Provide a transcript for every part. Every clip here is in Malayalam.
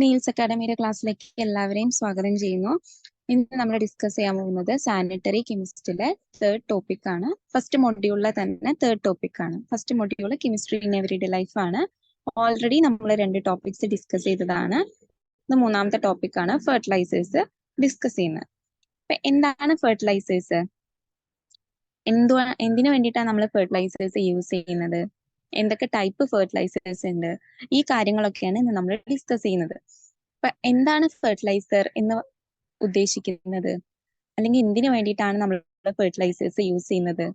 നീൽസ് അക്കാഡമിയുടെ ക്ലാസ്സിലേക്ക് എല്ലാവരെയും സ്വാഗതം ചെയ്യുന്നു. ഇന്ന് നമ്മൾ ഡിസ്കസ് ചെയ്യാൻ പോകുന്നത് സാനിറ്ററി കെമിസ്ട്രിയിലെ തേർഡ് ടോപ്പിക് ആണ്. ഫസ്റ്റ് മൊഡ്യൂളിലെ തന്നെ തേർഡ് ടോപ്പിക് ആണ്. First module chemistry in everyday life ആണ്. ഓൾറെഡി നമ്മൾ 2 ടോപ്പിക്സ് ഡിസ്കസ് ചെയ്തതാണ്. ഇത് മൂന്നാമത്തെ ടോപ്പിക് ആണ്, ഫെർട്ടിലൈസേഴ്സ് ഡിസ്കസ് ചെയ്യുന്നത്. അപ്പൊ എന്താണ് ഫെർട്ടിലൈസേഴ്സ്? എന്തിനു വേണ്ടിയിട്ടാണ് നമ്മൾ ഫെർട്ടിലൈസേഴ്സ് യൂസ് ചെയ്യുന്നത്? എന്തൊക്കെ ടൈപ്പ് ഫെർട്ടിലൈസേഴ്സ് ഉണ്ട്? ഈ കാര്യങ്ങളൊക്കെയാണ് ഇന്ന് നമ്മൾ ഡിസ്കസ് ചെയ്യുന്നത്. അപ്പൊ എന്താണ് ഫെർട്ടിലൈസർ എന്ന് ഉദ്ദേശിക്കുന്നത്, അല്ലെങ്കിൽ എന്തിനു വേണ്ടിയിട്ടാണ് നമ്മൾ ഫെർട്ടിലൈസേഴ്സ് യൂസ് ചെയ്യുന്നത്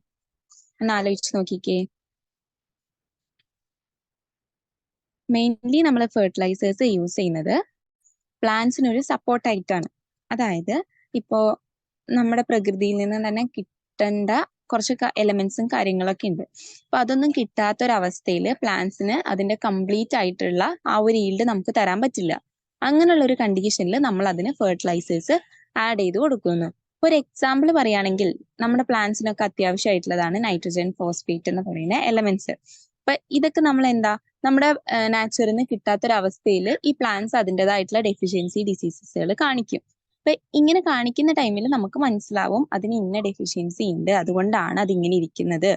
എന്ന് ആലോചിച്ച് നോക്കിക്കേ. മെയിൻലി നമ്മൾ ഫെർട്ടിലൈസേഴ്സ് യൂസ് ചെയ്യുന്നത് പ്ലാന്റ്സിനൊരു സപ്പോർട്ടായിട്ടാണ്. അതായത് ഇപ്പോ നമ്മുടെ പ്രകൃതിയിൽ നിന്ന് തന്നെ കിട്ടേണ്ട കുറച്ച് എലമെന്റ്സും കാര്യങ്ങളൊക്കെ ഉണ്ട്. അപ്പൊ അതൊന്നും കിട്ടാത്തൊരവസ്ഥയിൽ പ്ലാന്റ്സിന് അതിന്റെ കംപ്ലീറ്റ് ആയിട്ടുള്ള ആ ഒരു ഈൽഡ് നമുക്ക് തരാൻ പറ്റില്ല. അങ്ങനെയുള്ള ഒരു കണ്ടീഷനിൽ നമ്മൾ അതിന് ഫെർട്ടിലൈസേഴ്സ് ആഡ് ചെയ്ത് കൊടുക്കുന്നു. ഒരു എക്സാമ്പിൾ പറയുകയാണെങ്കിൽ നമ്മുടെ പ്ലാന്റ്സിനൊക്കെ അത്യാവശ്യമായിട്ടുള്ളതാണ് നൈട്രജൻ, ഫോസ്ഫേറ്റ് എന്ന് പറയുന്ന എലമെന്റ്സ്. അപ്പൊ ഇതൊക്കെ നമ്മൾ നമ്മുടെ നാച്ചുറിന് കിട്ടാത്തൊരവസ്ഥയിൽ ഈ പ്ലാന്റ്സ് അതിൻ്റെതായിട്ടുള്ള ഡെഫിഷ്യൻസി ഡിസീസസുകൾ കാണിക്കും. അപ്പൊ ഇങ്ങനെ കാണിക്കുന്ന ടൈമിൽ നമുക്ക് മനസ്സിലാവും അതിന് ഇന്ന ഡെഫിഷ്യൻസി ഉണ്ട്, അതുകൊണ്ടാണ് അതിങ്ങനെ ഇരിക്കുന്നത്.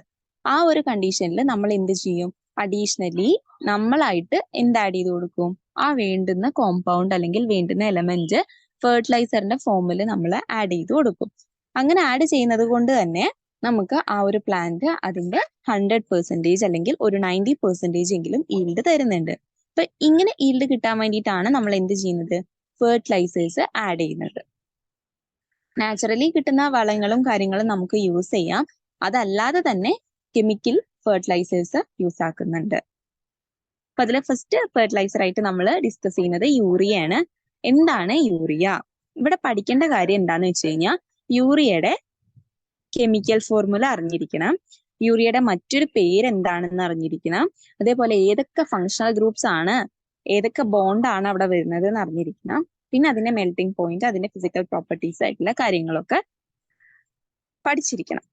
ആ ഒരു കണ്ടീഷനിൽ നമ്മൾ എന്ത് ചെയ്യും? അഡീഷണലി നമ്മളായിട്ട് എന്ത് ആഡ് ചെയ്ത് കൊടുക്കും? ആ വേണ്ടുന്ന കോമ്പൗണ്ട് അല്ലെങ്കിൽ വേണ്ടുന്ന എലമെന്റ് ഫെർട്ടിലൈസറിന്റെ ഫോമിൽ നമ്മൾ ആഡ് ചെയ്ത് കൊടുക്കും. അങ്ങനെ ആഡ് ചെയ്യുന്നത് കൊണ്ട് തന്നെ നമുക്ക് ആ ഒരു പ്ലാന്റ് അതിന്റെ 100% അല്ലെങ്കിൽ ഒരു 90% എങ്കിലും ഈൽഡ് തരുന്നുണ്ട്. അപ്പൊ ഇങ്ങനെ ഈൽഡ് കിട്ടാൻ വേണ്ടിയിട്ടാണ് നമ്മൾ എന്ത് ചെയ്യുന്നത്? ഫെർട്ടിലൈസേഴ്സ് ആഡ് ചെയ്യുന്നത്. നാച്ചുറലി കിട്ടുന്ന വളങ്ങളും കാര്യങ്ങളും നമുക്ക് യൂസ് ചെയ്യാം. അതല്ലാതെ തന്നെ കെമിക്കൽ ഫെർട്ടിലൈസേഴ്സ് യൂസ് ആക്കുന്നുണ്ട്. അപ്പൊ അതിലെ ഫസ്റ്റ് ഫെർട്ടിലൈസർ ആയിട്ട് നമ്മൾ ഡിസ്കസ് ചെയ്യുന്നത് യൂറിയയാണ്. എന്താണ് യൂറിയ? ഇവിടെ പഠിക്കേണ്ട കാര്യം എന്താന്ന് വെച്ച് കഴിഞ്ഞാൽ യൂറിയയുടെ കെമിക്കൽ ഫോർമുല അറിഞ്ഞിരിക്കണം, യൂറിയയുടെ മറ്റൊരു പേര് എന്താണെന്ന് അറിഞ്ഞിരിക്കണം, അതേപോലെ ഏതൊക്കെ ഫങ്ഷണൽ ഗ്രൂപ്പ്സ് ആണ്, ഏതൊക്കെ ബോണ്ടാണ് അവിടെ വരുന്നത് എന്ന് അറിഞ്ഞിരിക്കണം. പിന്നെ അതിന്റെ മെൽറ്റിംഗ് പോയിന്റ്, അതിന്റെ ഫിസിക്കൽ പ്രോപ്പർട്ടീസ് ആയിട്ടുള്ള കാര്യങ്ങളൊക്കെ പഠിച്ചിരിക്കണം.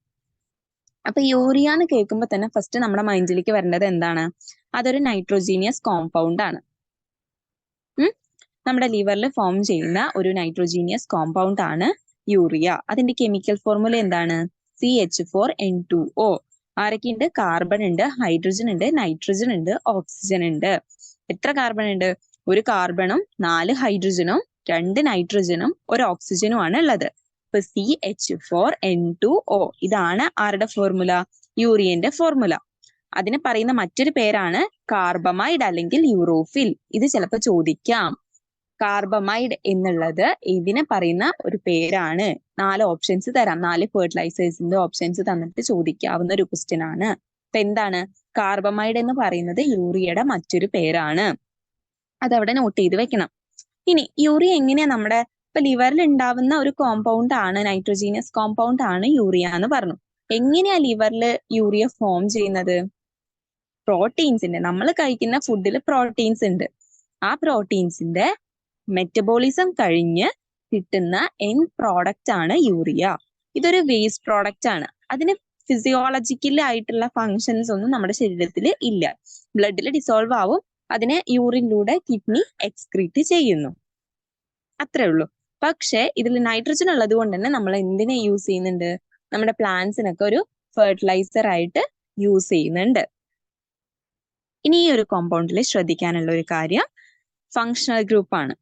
അപ്പൊ യൂറിയ എന്ന് കേൾക്കുമ്പോൾ തന്നെ ഫസ്റ്റ് നമ്മുടെ മൈൻഡിലേക്ക് വരേണ്ടത് എന്താണ്? അതൊരു നൈട്രോജീനിയസ് കോമ്പൗണ്ട് ആണ്. നമ്മുടെ ലിവറിൽ ഫോം ചെയ്യുന്ന ഒരു നൈട്രോജീനിയസ് കോമ്പൗണ്ട് ആണ് യൂറിയ. അതിന്റെ കെമിക്കൽ ഫോർമുല എന്താണ്? CH4N2O. ആരൊക്കെ ഉണ്ട്? കാർബൺ ഉണ്ട്, ഹൈഡ്രജൻ ഉണ്ട്, നൈട്രജൻ ഉണ്ട്, ഓക്സിജൻ ഉണ്ട്. എത്ര കാർബൺ ഉണ്ട്? ഒരു കാർബണും 4 ഹൈഡ്രജനും 2 നൈട്രജനും 1 ഓക്സിജനും ആണ് ഉള്ളത്. ഇപ്പൊ CH4N2O ഇതാണ് ആരുടെ ഫോർമുല? യൂറിയന്റെ ഫോർമുല. അതിന് പറയുന്ന മറ്റൊരു പേരാണ് കാർബമൈഡ് അല്ലെങ്കിൽ യൂറോഫിൽ. ഇത് ചിലപ്പോൾ ചോദിക്കാം. കാർബമൈഡ് എന്നുള്ളത് ഇതിനെ പറയുന്ന ഒരു പേരാണ്. 4 ഓപ്ഷൻസ് തരാം, 4 ഫെർട്ടിലൈസേഴ്സിന്റെ ഓപ്ഷൻസ് തന്നിട്ട് ചോദിക്കാവുന്ന ഒരു ക്വസ്റ്റ്യൻ ആണ്. അപ്പൊ എന്താണ് കാർബമൈഡ് എന്ന് പറയുന്നത്? യൂറിയയുടെ മറ്റൊരു പേരാണ്. അതവിടെ നോട്ട് ചെയ്ത് വെക്കണം. ഇനി യൂറിയ എങ്ങനെയാ നമ്മുടെ ഇപ്പൊ ലിവറിൽ ഉണ്ടാവുന്ന ഒരു കോമ്പൗണ്ട് ആണ്, നൈട്രോജീനിയസ് കോമ്പൗണ്ട് ആണ് യൂറിയ എന്ന് പറഞ്ഞു. എങ്ങനെയാ ലിവറിൽ യൂറിയ ഫോം ചെയ്യുന്നത്? പ്രോട്ടീൻസിന്റെ, നമ്മൾ കഴിക്കുന്ന ഫുഡിൽ പ്രോട്ടീൻസ് ഉണ്ട്. ആ പ്രോട്ടീൻസിന്റെ മെറ്റബോളിസം കഴിഞ്ഞ് കിട്ടുന്ന എൻഡ് പ്രോഡക്റ്റ് ആണ് യൂറിയ. ഇതൊരു വേസ്റ്റ് പ്രോഡക്റ്റ് ആണ്. അതിന് ഫിസിയോളജിക്കൽ ആയിട്ടുള്ള ഫങ്ഷൻസ് ഒന്നും നമ്മുടെ ശരീരത്തിൽ ഇല്ല. ബ്ലഡിൽ ഡിസോൾവ് ആവും, അതിനെ യൂറിനിലൂടെ കിഡ്നി എക്സ്ക്രീറ്റ് ചെയ്യുന്നു, അത്രേ ഉള്ളൂ. പക്ഷെ ഇതിൽ നൈട്രജൻ ഉള്ളത് കൊണ്ട് തന്നെ നമ്മൾ എന്തിനെ യൂസ് ചെയ്യുന്നുണ്ട്? നമ്മുടെ പ്ലാന്റ്സിനൊക്കെ ഒരു ഫെർട്ടിലൈസർ ആയിട്ട് യൂസ് ചെയ്യുന്നുണ്ട്. ഇനി ഈ ഒരു കോമ്പൗണ്ടിൽ ശ്രദ്ധിക്കാനുള്ള ഒരു കാര്യം ഫങ്ഷണൽ ഗ്രൂപ്പ് ആണ്.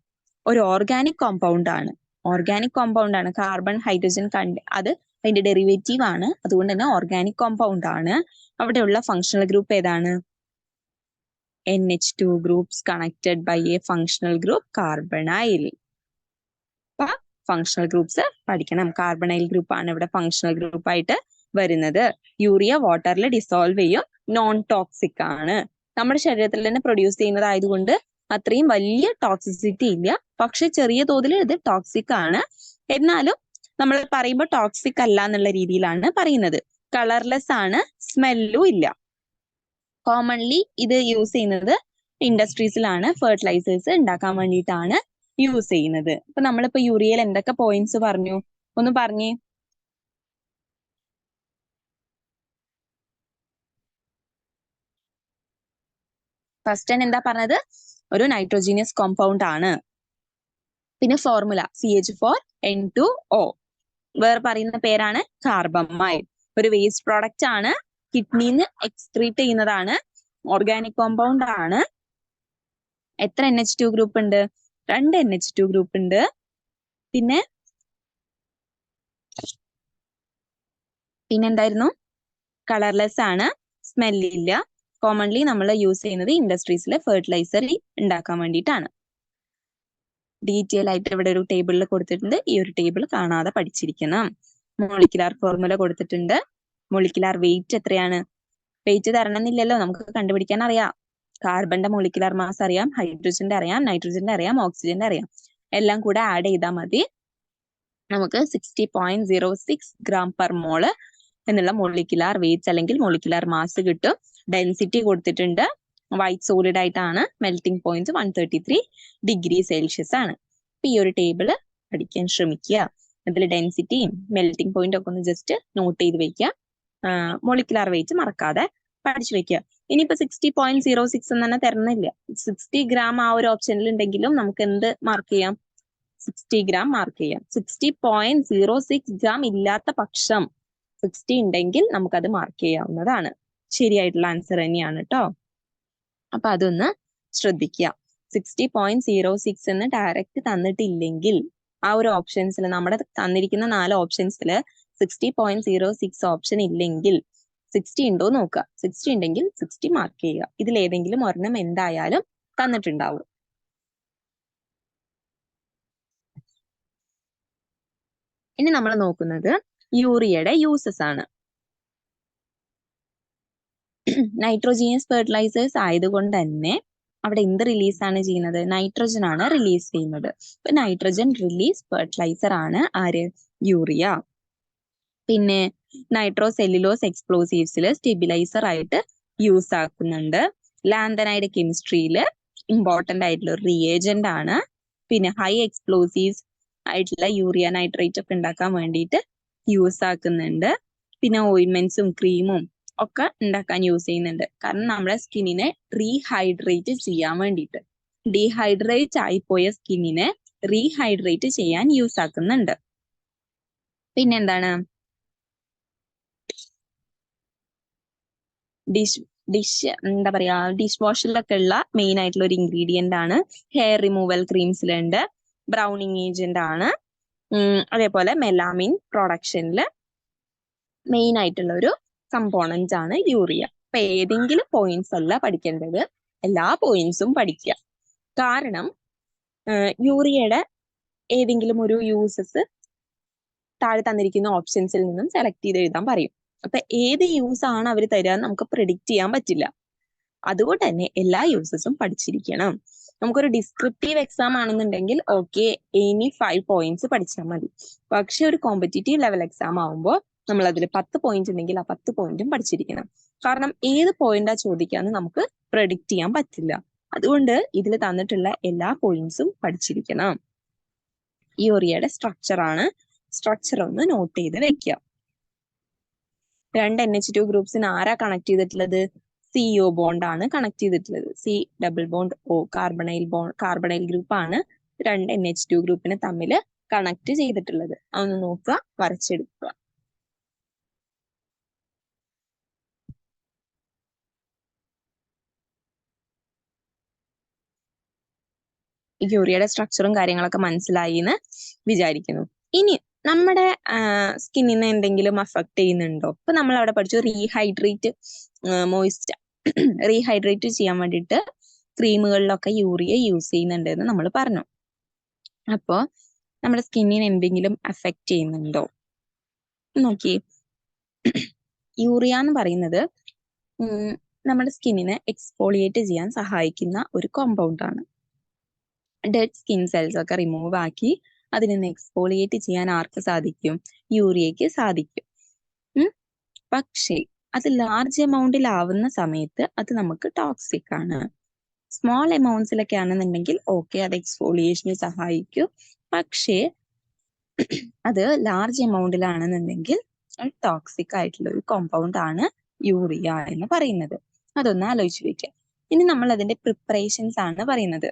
ഒരു ഓർഗാനിക് കോമ്പൗണ്ട് ആണ്. ഓർഗാനിക് കോമ്പൗണ്ട് ആണ്. കാർബൺ, ഹൈഡ്രജൻ അത് അതിന്റെ ഡെറിവേറ്റീവ് ആണ്. അതുകൊണ്ട് തന്നെ ഓർഗാനിക് കോമ്പൗണ്ട് ആണ്. അവിടെയുള്ള ഫങ്ഷണൽ ഗ്രൂപ്പ് ഏതാണ്? NH2 groups connected by a functional group carbonyl. അപ്പൊ ഫങ്ഷണൽ ഗ്രൂപ്പ്സ് പഠിക്കണം. കാർബണൈൽ ഗ്രൂപ്പ് ആണ് ഇവിടെ ഫങ്ഷണൽ ഗ്രൂപ്പ് ആയിട്ട് വരുന്നത്. യൂറിയ വാട്ടറിൽ ഡിസോൾവ് ചെയ്യും, നോൺ ടോക്സിക് ആണ്. നമ്മുടെ ശരീരത്തിൽ തന്നെ പ്രൊഡ്യൂസ് ചെയ്യുന്നതായതുകൊണ്ട് അത്രയും വലിയ ടോക്സിസിറ്റി ഇല്ല. പക്ഷെ ചെറിയ തോതിൽ ഇത് ടോക്സിക് ആണ്. എന്നാലും നമ്മൾ പറയുമ്പോൾ ടോക്സിക് അല്ല എന്നുള്ള രീതിയിലാണ് പറയുന്നത്. കളർലെസ് ആണ്, സ്മെല്ലും ഇല്ല. കോമൺലി ഇത് യൂസ് ചെയ്യുന്നത് ഇൻഡസ്ട്രീസിലാണ്, ഫെർട്ടിലൈസേഴ്സ് ഉണ്ടാക്കാൻ വേണ്ടിയിട്ടാണ് യൂസ് ചെയ്യുന്നത്. അപ്പൊ നമ്മളിപ്പോ യൂറിയയിൽ എന്തൊക്കെ പോയിന്റ്സ് പറഞ്ഞു? ഒന്ന് പറഞ്ഞേ. ഫസ്റ്റ് എന്താ പറഞ്ഞത്? ഒരു നൈട്രോജീനിയസ് കോമ്പൗണ്ട് ആണ്. പിന്നെ ഫോർമുല CH4N2O. വേറെ പറയുന്ന പേരാണ് കാർബമൈഡ്. ഒരു വേസ്റ്റ് പ്രോഡക്റ്റ് ആണ്, കിഡ്നിന്ന് എക്സ്ക്രീറ്റ് ചെയ്യുന്നതാണ്, ഓർഗാനിക് കോമ്പൗണ്ട് ആണ്. എത്ര NH2 ഗ്രൂപ്പ് ഉണ്ട്? 2 NH2 ഗ്രൂപ്പ് ഉണ്ട്. പിന്നെന്തായിരുന്നു? കളർലെസ് ആണ്, സ്മെല്ലില്ല. കോമൺലി നമ്മൾ യൂസ് ചെയ്യുന്നത് ഇൻഡസ്ട്രീസിലെ ഫെർട്ടിലൈസർ ഉണ്ടാക്കാൻ വേണ്ടിയിട്ടാണ്. ഡീറ്റെയിൽ ആയിട്ട് ഇവിടെ ഒരു ടേബിളിൽ കൊടുത്തിട്ടുണ്ട്. ഈ ഒരു ടേബിൾ കാണാതെ പഠിച്ചിരിക്കണം. മോളിക്കുലാർ ഫോർമുല കൊടുത്തിട്ടുണ്ട്. മോളിക്കുലാർ വെയിറ്റ് എത്രയാണ്? വെയിറ്റ് തരണമെന്നില്ലല്ലോ, നമുക്ക് കണ്ടുപിടിക്കാൻ അറിയാം. കാർബണിന്റെ മോളിക്കുലാർ മാസ് അറിയാം, ഹൈഡ്രജന്റെ അറിയാം, നൈട്രജന്റെ അറിയാം, ഓക്സിജന്റെ അറിയാം. എല്ലാം കൂടെ ആഡ് ചെയ്താൽ മതി. നമുക്ക് 60.06 gram per mole എന്നുള്ള മോളിക്കുലാർ വെയിറ്റ്സ് അല്ലെങ്കിൽ മോളിക്കുലാർ മാസ് കിട്ടും. ഡെൻസിറ്റി കൊടുത്തിട്ടുണ്ട്. വൈറ്റ് സോളിഡ് ആയിട്ടാണ്. മെൽറ്റിംഗ് പോയിന്റ് 133 ഡിഗ്രി സെൽഷ്യസ് ആണ്. അപ്പൊ ഈ ഒരു ടേബിള് പഠിക്കാൻ ശ്രമിക്കുക. അതിൽ ഡെൻസിറ്റിയും മെൽറ്റിംഗ് പോയിന്റ് ഒക്കെ ഒന്ന് ജസ്റ്റ് നോട്ട് ചെയ്ത് വെക്കുക. മോളിക്കുലാർ വെയിറ്റ് മറക്കാതെ പഠിച്ചു വെക്കുക. ഇനിയിപ്പോ 60.06 എന്ന് തന്നെ തരുന്നില്ല, 60 gram ആ ഒരു ഓപ്ഷനിൽ ഉണ്ടെങ്കിലും നമുക്ക് എന്ത് മാർക്ക് ചെയ്യാം? 60 gram മാർക്ക് ചെയ്യാം. 60.06 gram ഇല്ലാത്ത പക്ഷം 60 ഉണ്ടെങ്കിൽ നമുക്കത് മാർക്ക് ചെയ്യാവുന്നതാണ്. ശരിയായിട്ടുള്ള ആൻസർ തന്നെയാണ് കേട്ടോ. അപ്പൊ അതൊന്ന് ശ്രദ്ധിക്കുക. 60.06 എന്ന് ഡയറക്റ്റ് തന്നിട്ടില്ലെങ്കിൽ ആ ഒരു ഓപ്ഷൻസിൽ, നമ്മുടെ തന്നിരിക്കുന്ന 4 ഓപ്ഷൻസിൽ 60.06 ഓപ്ഷൻ ഇല്ലെങ്കിൽ 60 ഉണ്ടോ നോക്കുക. 60 ഉണ്ടെങ്കിൽ 60 മാർക്ക് ചെയ്യുക. ഇതിലേതെങ്കിലും ഒരെണ്ണം എന്തായാലും തന്നിട്ടുണ്ടാവും. ഇനി നമ്മൾ നോക്കുന്നത് യൂറിയയുടെ യൂസസ് ആണ്. നൈട്രോജീനിയസ് ഫെർട്ടിലൈസേഴ്സ് ആയതുകൊണ്ട് തന്നെ അവിടെ എന്ത് റിലീസാണ് ചെയ്യുന്നത്? നൈട്രജൻ ആണ് റിലീസ് ചെയ്യുന്നത്. ഇപ്പൊ നൈട്രജൻ റിലീസ് ഫെർട്ടിലൈസർ ആണ് ആര്? യൂറിയ. പിന്നെ നൈട്രോ സെല്ലുലോസ് എക്സ്പ്ലോസീവ്സിൽ സ്റ്റെബിലൈസർ ആയിട്ട് യൂസ് ആക്കുന്നുണ്ട്. ലാന്തനൈഡ് കെമിസ്ട്രിയിൽ ഇമ്പോർട്ടന്റ് ആയിട്ടുള്ള ഒരു റിയേജന്റ് ആണ്. പിന്നെ ഹൈ എക്സ്പ്ലോസീവ്സ് ആയിട്ടുള്ള യൂറിയ നൈട്രേറ്റ് ഒക്കെ ഉണ്ടാക്കാൻ വേണ്ടിയിട്ട് യൂസ് ആക്കുന്നുണ്ട്. പിന്നെ ഓയിൻമെന്റ്സും ക്രീമും ഒക്കെ ഉണ്ടാക്കാൻ യൂസ് ചെയ്യുന്നുണ്ട്. കാരണം നമ്മുടെ സ്കിന്നിനെ റീഹൈഡ്രേറ്റ് ചെയ്യാൻ വേണ്ടിയിട്ട്. ഡീഹൈഡ്രേറ്റ് ആയിപ്പോയ സ്കിന്നിനെ റീഹൈഡ്രേറ്റ് ചെയ്യാൻ യൂസ് ആക്കുന്നുണ്ട്. പിന്നെന്താണ്? എന്താ പറയാ, ഡിഷ് വാഷിലൊക്കെ ഉള്ള മെയിൻ ആയിട്ടുള്ള ഒരു ഇൻഗ്രീഡിയന്റ് ആണ്. ഹെയർ റിമൂവൽ ക്രീംസിലുണ്ട്. ബ്രൗണിങ് ഏജന്റ് ആണ്. അതേപോലെ മെലാമിൻ പ്രൊഡക്ഷനിൽ മെയിൻ ആയിട്ടുള്ള ഒരു കമ്പോണന്റ് ആണ് യൂറിയ. അപ്പൊ ഏതെങ്കിലും പോയിന്റ്സ് അല്ല പഠിക്കേണ്ടത്, എല്ലാ പോയിന്റ്സും പഠിക്കുക. കാരണം യൂറിയയുടെ ഏതെങ്കിലും ഒരു യൂസസ് താഴെ തന്നിരിക്കുന്ന ഓപ്ഷൻസിൽ നിന്നും സെലക്ട് ചെയ്ത് എഴുതാൻ പറയും. അപ്പൊ ഏത് യൂസ് ആണ് അവർ തരിക എന്ന് നമുക്ക് പ്രെഡിക്റ്റ് ചെയ്യാൻ പറ്റില്ല. അതുകൊണ്ട് തന്നെ എല്ലാ യൂസസും പഠിച്ചിരിക്കണം. നമുക്കൊരു ഡിസ്ക്രിപ്റ്റീവ് എക്സാം ആണെന്നുണ്ടെങ്കിൽ ഓക്കെ, എനി 5 പോയിന്റ്സ് പഠിച്ചാൽ മതി. പക്ഷെ ഒരു കോമ്പറ്റീറ്റീവ് ലെവൽ എക്സാം ആവുമ്പോൾ നമ്മൾ അതിൽ 10 പോയിന്റ് ഉണ്ടെങ്കിൽ ആ 10 പോയിന്റും പഠിച്ചിരിക്കണം. കാരണം ഏത് പോയിന്റാ ചോദിക്കാന്ന് നമുക്ക് പ്രെഡിക്റ്റ് ചെയ്യാൻ പറ്റില്ല. അതുകൊണ്ട് ഇതിൽ തന്നിട്ടുള്ള എല്ലാ പോയിന്റ്സും പഠിച്ചിരിക്കണം. യൂറിയയുടെ സ്ട്രക്ചർ ആണ്. സ്ട്രക്ചർ ഒന്ന് നോട്ട് ചെയ്ത് വെക്കുക. 2 NH2 ഗ്രൂപ്പ്സിന് ആരാ കണക്ട് ചെയ്തിട്ടുള്ളത്? CO ബോണ്ട് ആണ് കണക്ട് ചെയ്തിട്ടുള്ളത്. C+O കാർബണൈൽ ഗ്രൂപ്പ് ആണ് 2 NH2 ഗ്രൂപ്പിനെ തമ്മിൽ കണക്ട് ചെയ്തിട്ടുള്ളത്. അതൊന്ന് നോക്കുക, വരച്ചെടുക്കുക. യൂറിയയുടെ സ്ട്രക്ചറും കാര്യങ്ങളൊക്കെ മനസ്സിലായി എന്ന് വിചാരിക്കുന്നു. ഇനി നമ്മുടെ സ്കിന്നിനെ എന്തെങ്കിലും അഫക്ട് ചെയ്യുന്നുണ്ടോ? ഇപ്പൊ നമ്മൾ അവിടെ പഠിച്ചു റീഹൈഡ്രേറ്റ് ചെയ്യാൻ വേണ്ടിയിട്ട് ക്രീമുകളിലൊക്കെ യൂറിയ യൂസ് ചെയ്യുന്നുണ്ട് എന്ന് നമ്മൾ പറഞ്ഞു. അപ്പോ നമ്മുടെ സ്കിന്നിനെ എന്തെങ്കിലും അഫക്ട് ചെയ്യുന്നുണ്ടോ നോക്കിയേ. യൂറിയ എന്ന് പറയുന്നത് നമ്മുടെ സ്കിന്നിനെ എക്സ്ഫോളിയേറ്റ് ചെയ്യാൻ സഹായിക്കുന്ന ഒരു കോമ്പൗണ്ട് ആണ്. ഡെഡ് സ്കിൻ സെൽസ് ഒക്കെ റിമൂവ് ആക്കി അതിൽ നിന്ന് എക്സ്ഫോളിയേറ്റ് ചെയ്യാൻ ആർക്ക് സാധിക്കും? യൂറിയയ്ക്ക് സാധിക്കും. പക്ഷേ അത് ലാർജ് എമൗണ്ടിൽ ആവുന്ന സമയത്ത് അത് നമുക്ക് ടോക്സിക് ആണ്. സ്മോൾ എമൗണ്ട്സിലൊക്കെ ആണെന്നുണ്ടെങ്കിൽ ഓക്കെ, അത് എക്സ്ഫോളിയേഷന് സഹായിക്കും. പക്ഷേ അത് ലാർജ് എമൗണ്ടിലാണെന്നുണ്ടെങ്കിൽ ടോക്സിക് ആയിട്ടുള്ള ഒരു കോമ്പൗണ്ട് ആണ് യൂറിയ എന്ന് പറയുന്നത്. അതൊന്ന് ആലോചിച്ച് വെക്കുക. ഇനി നമ്മൾ അതിന്റെ പ്രിപ്പറേഷൻസ് ആണ് പറയുന്നത്.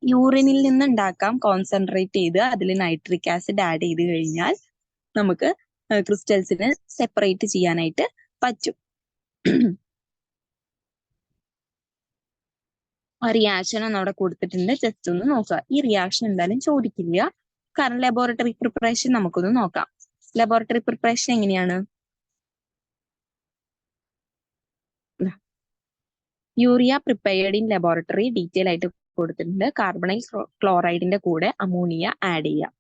യൂറിനിൽ നിന്ന് ഉണ്ടാക്കാം കോൺസെൻട്രേറ്റ് ചെയ്ത് അതിൽ നൈട്രിക് ആസിഡ് ആഡ് ചെയ്ത് കഴിഞ്ഞാൽ നമുക്ക് ക്രിസ്റ്റൽസിന് സെപ്പറേറ്റ് ചെയ്യാനായിട്ട് പറ്റും. റിയാക്ഷൻ ഒന്ന് അവിടെ കൊടുത്തിട്ടുണ്ട്, ജസ്റ്റ് ഒന്ന് നോക്കുക. ഈ റിയാക്ഷൻ എന്തായാലും ചോദിക്കില്ല, കാരണം ലബോറട്ടറി പ്രിപ്പറേഷൻ നമുക്കൊന്ന് നോക്കാം. ലബോറട്ടറി പ്രിപ്പറേഷൻ എങ്ങനെയാണ്? Urea prepared in laboratory detail ആയിട്ട് കൊടുത്തിട്ടുണ്ട്. കാർബണൈൽ ക്ലോറൈഡിന്റെ കൂടെ അമോണിയ ആഡ് ചെയ്യാം.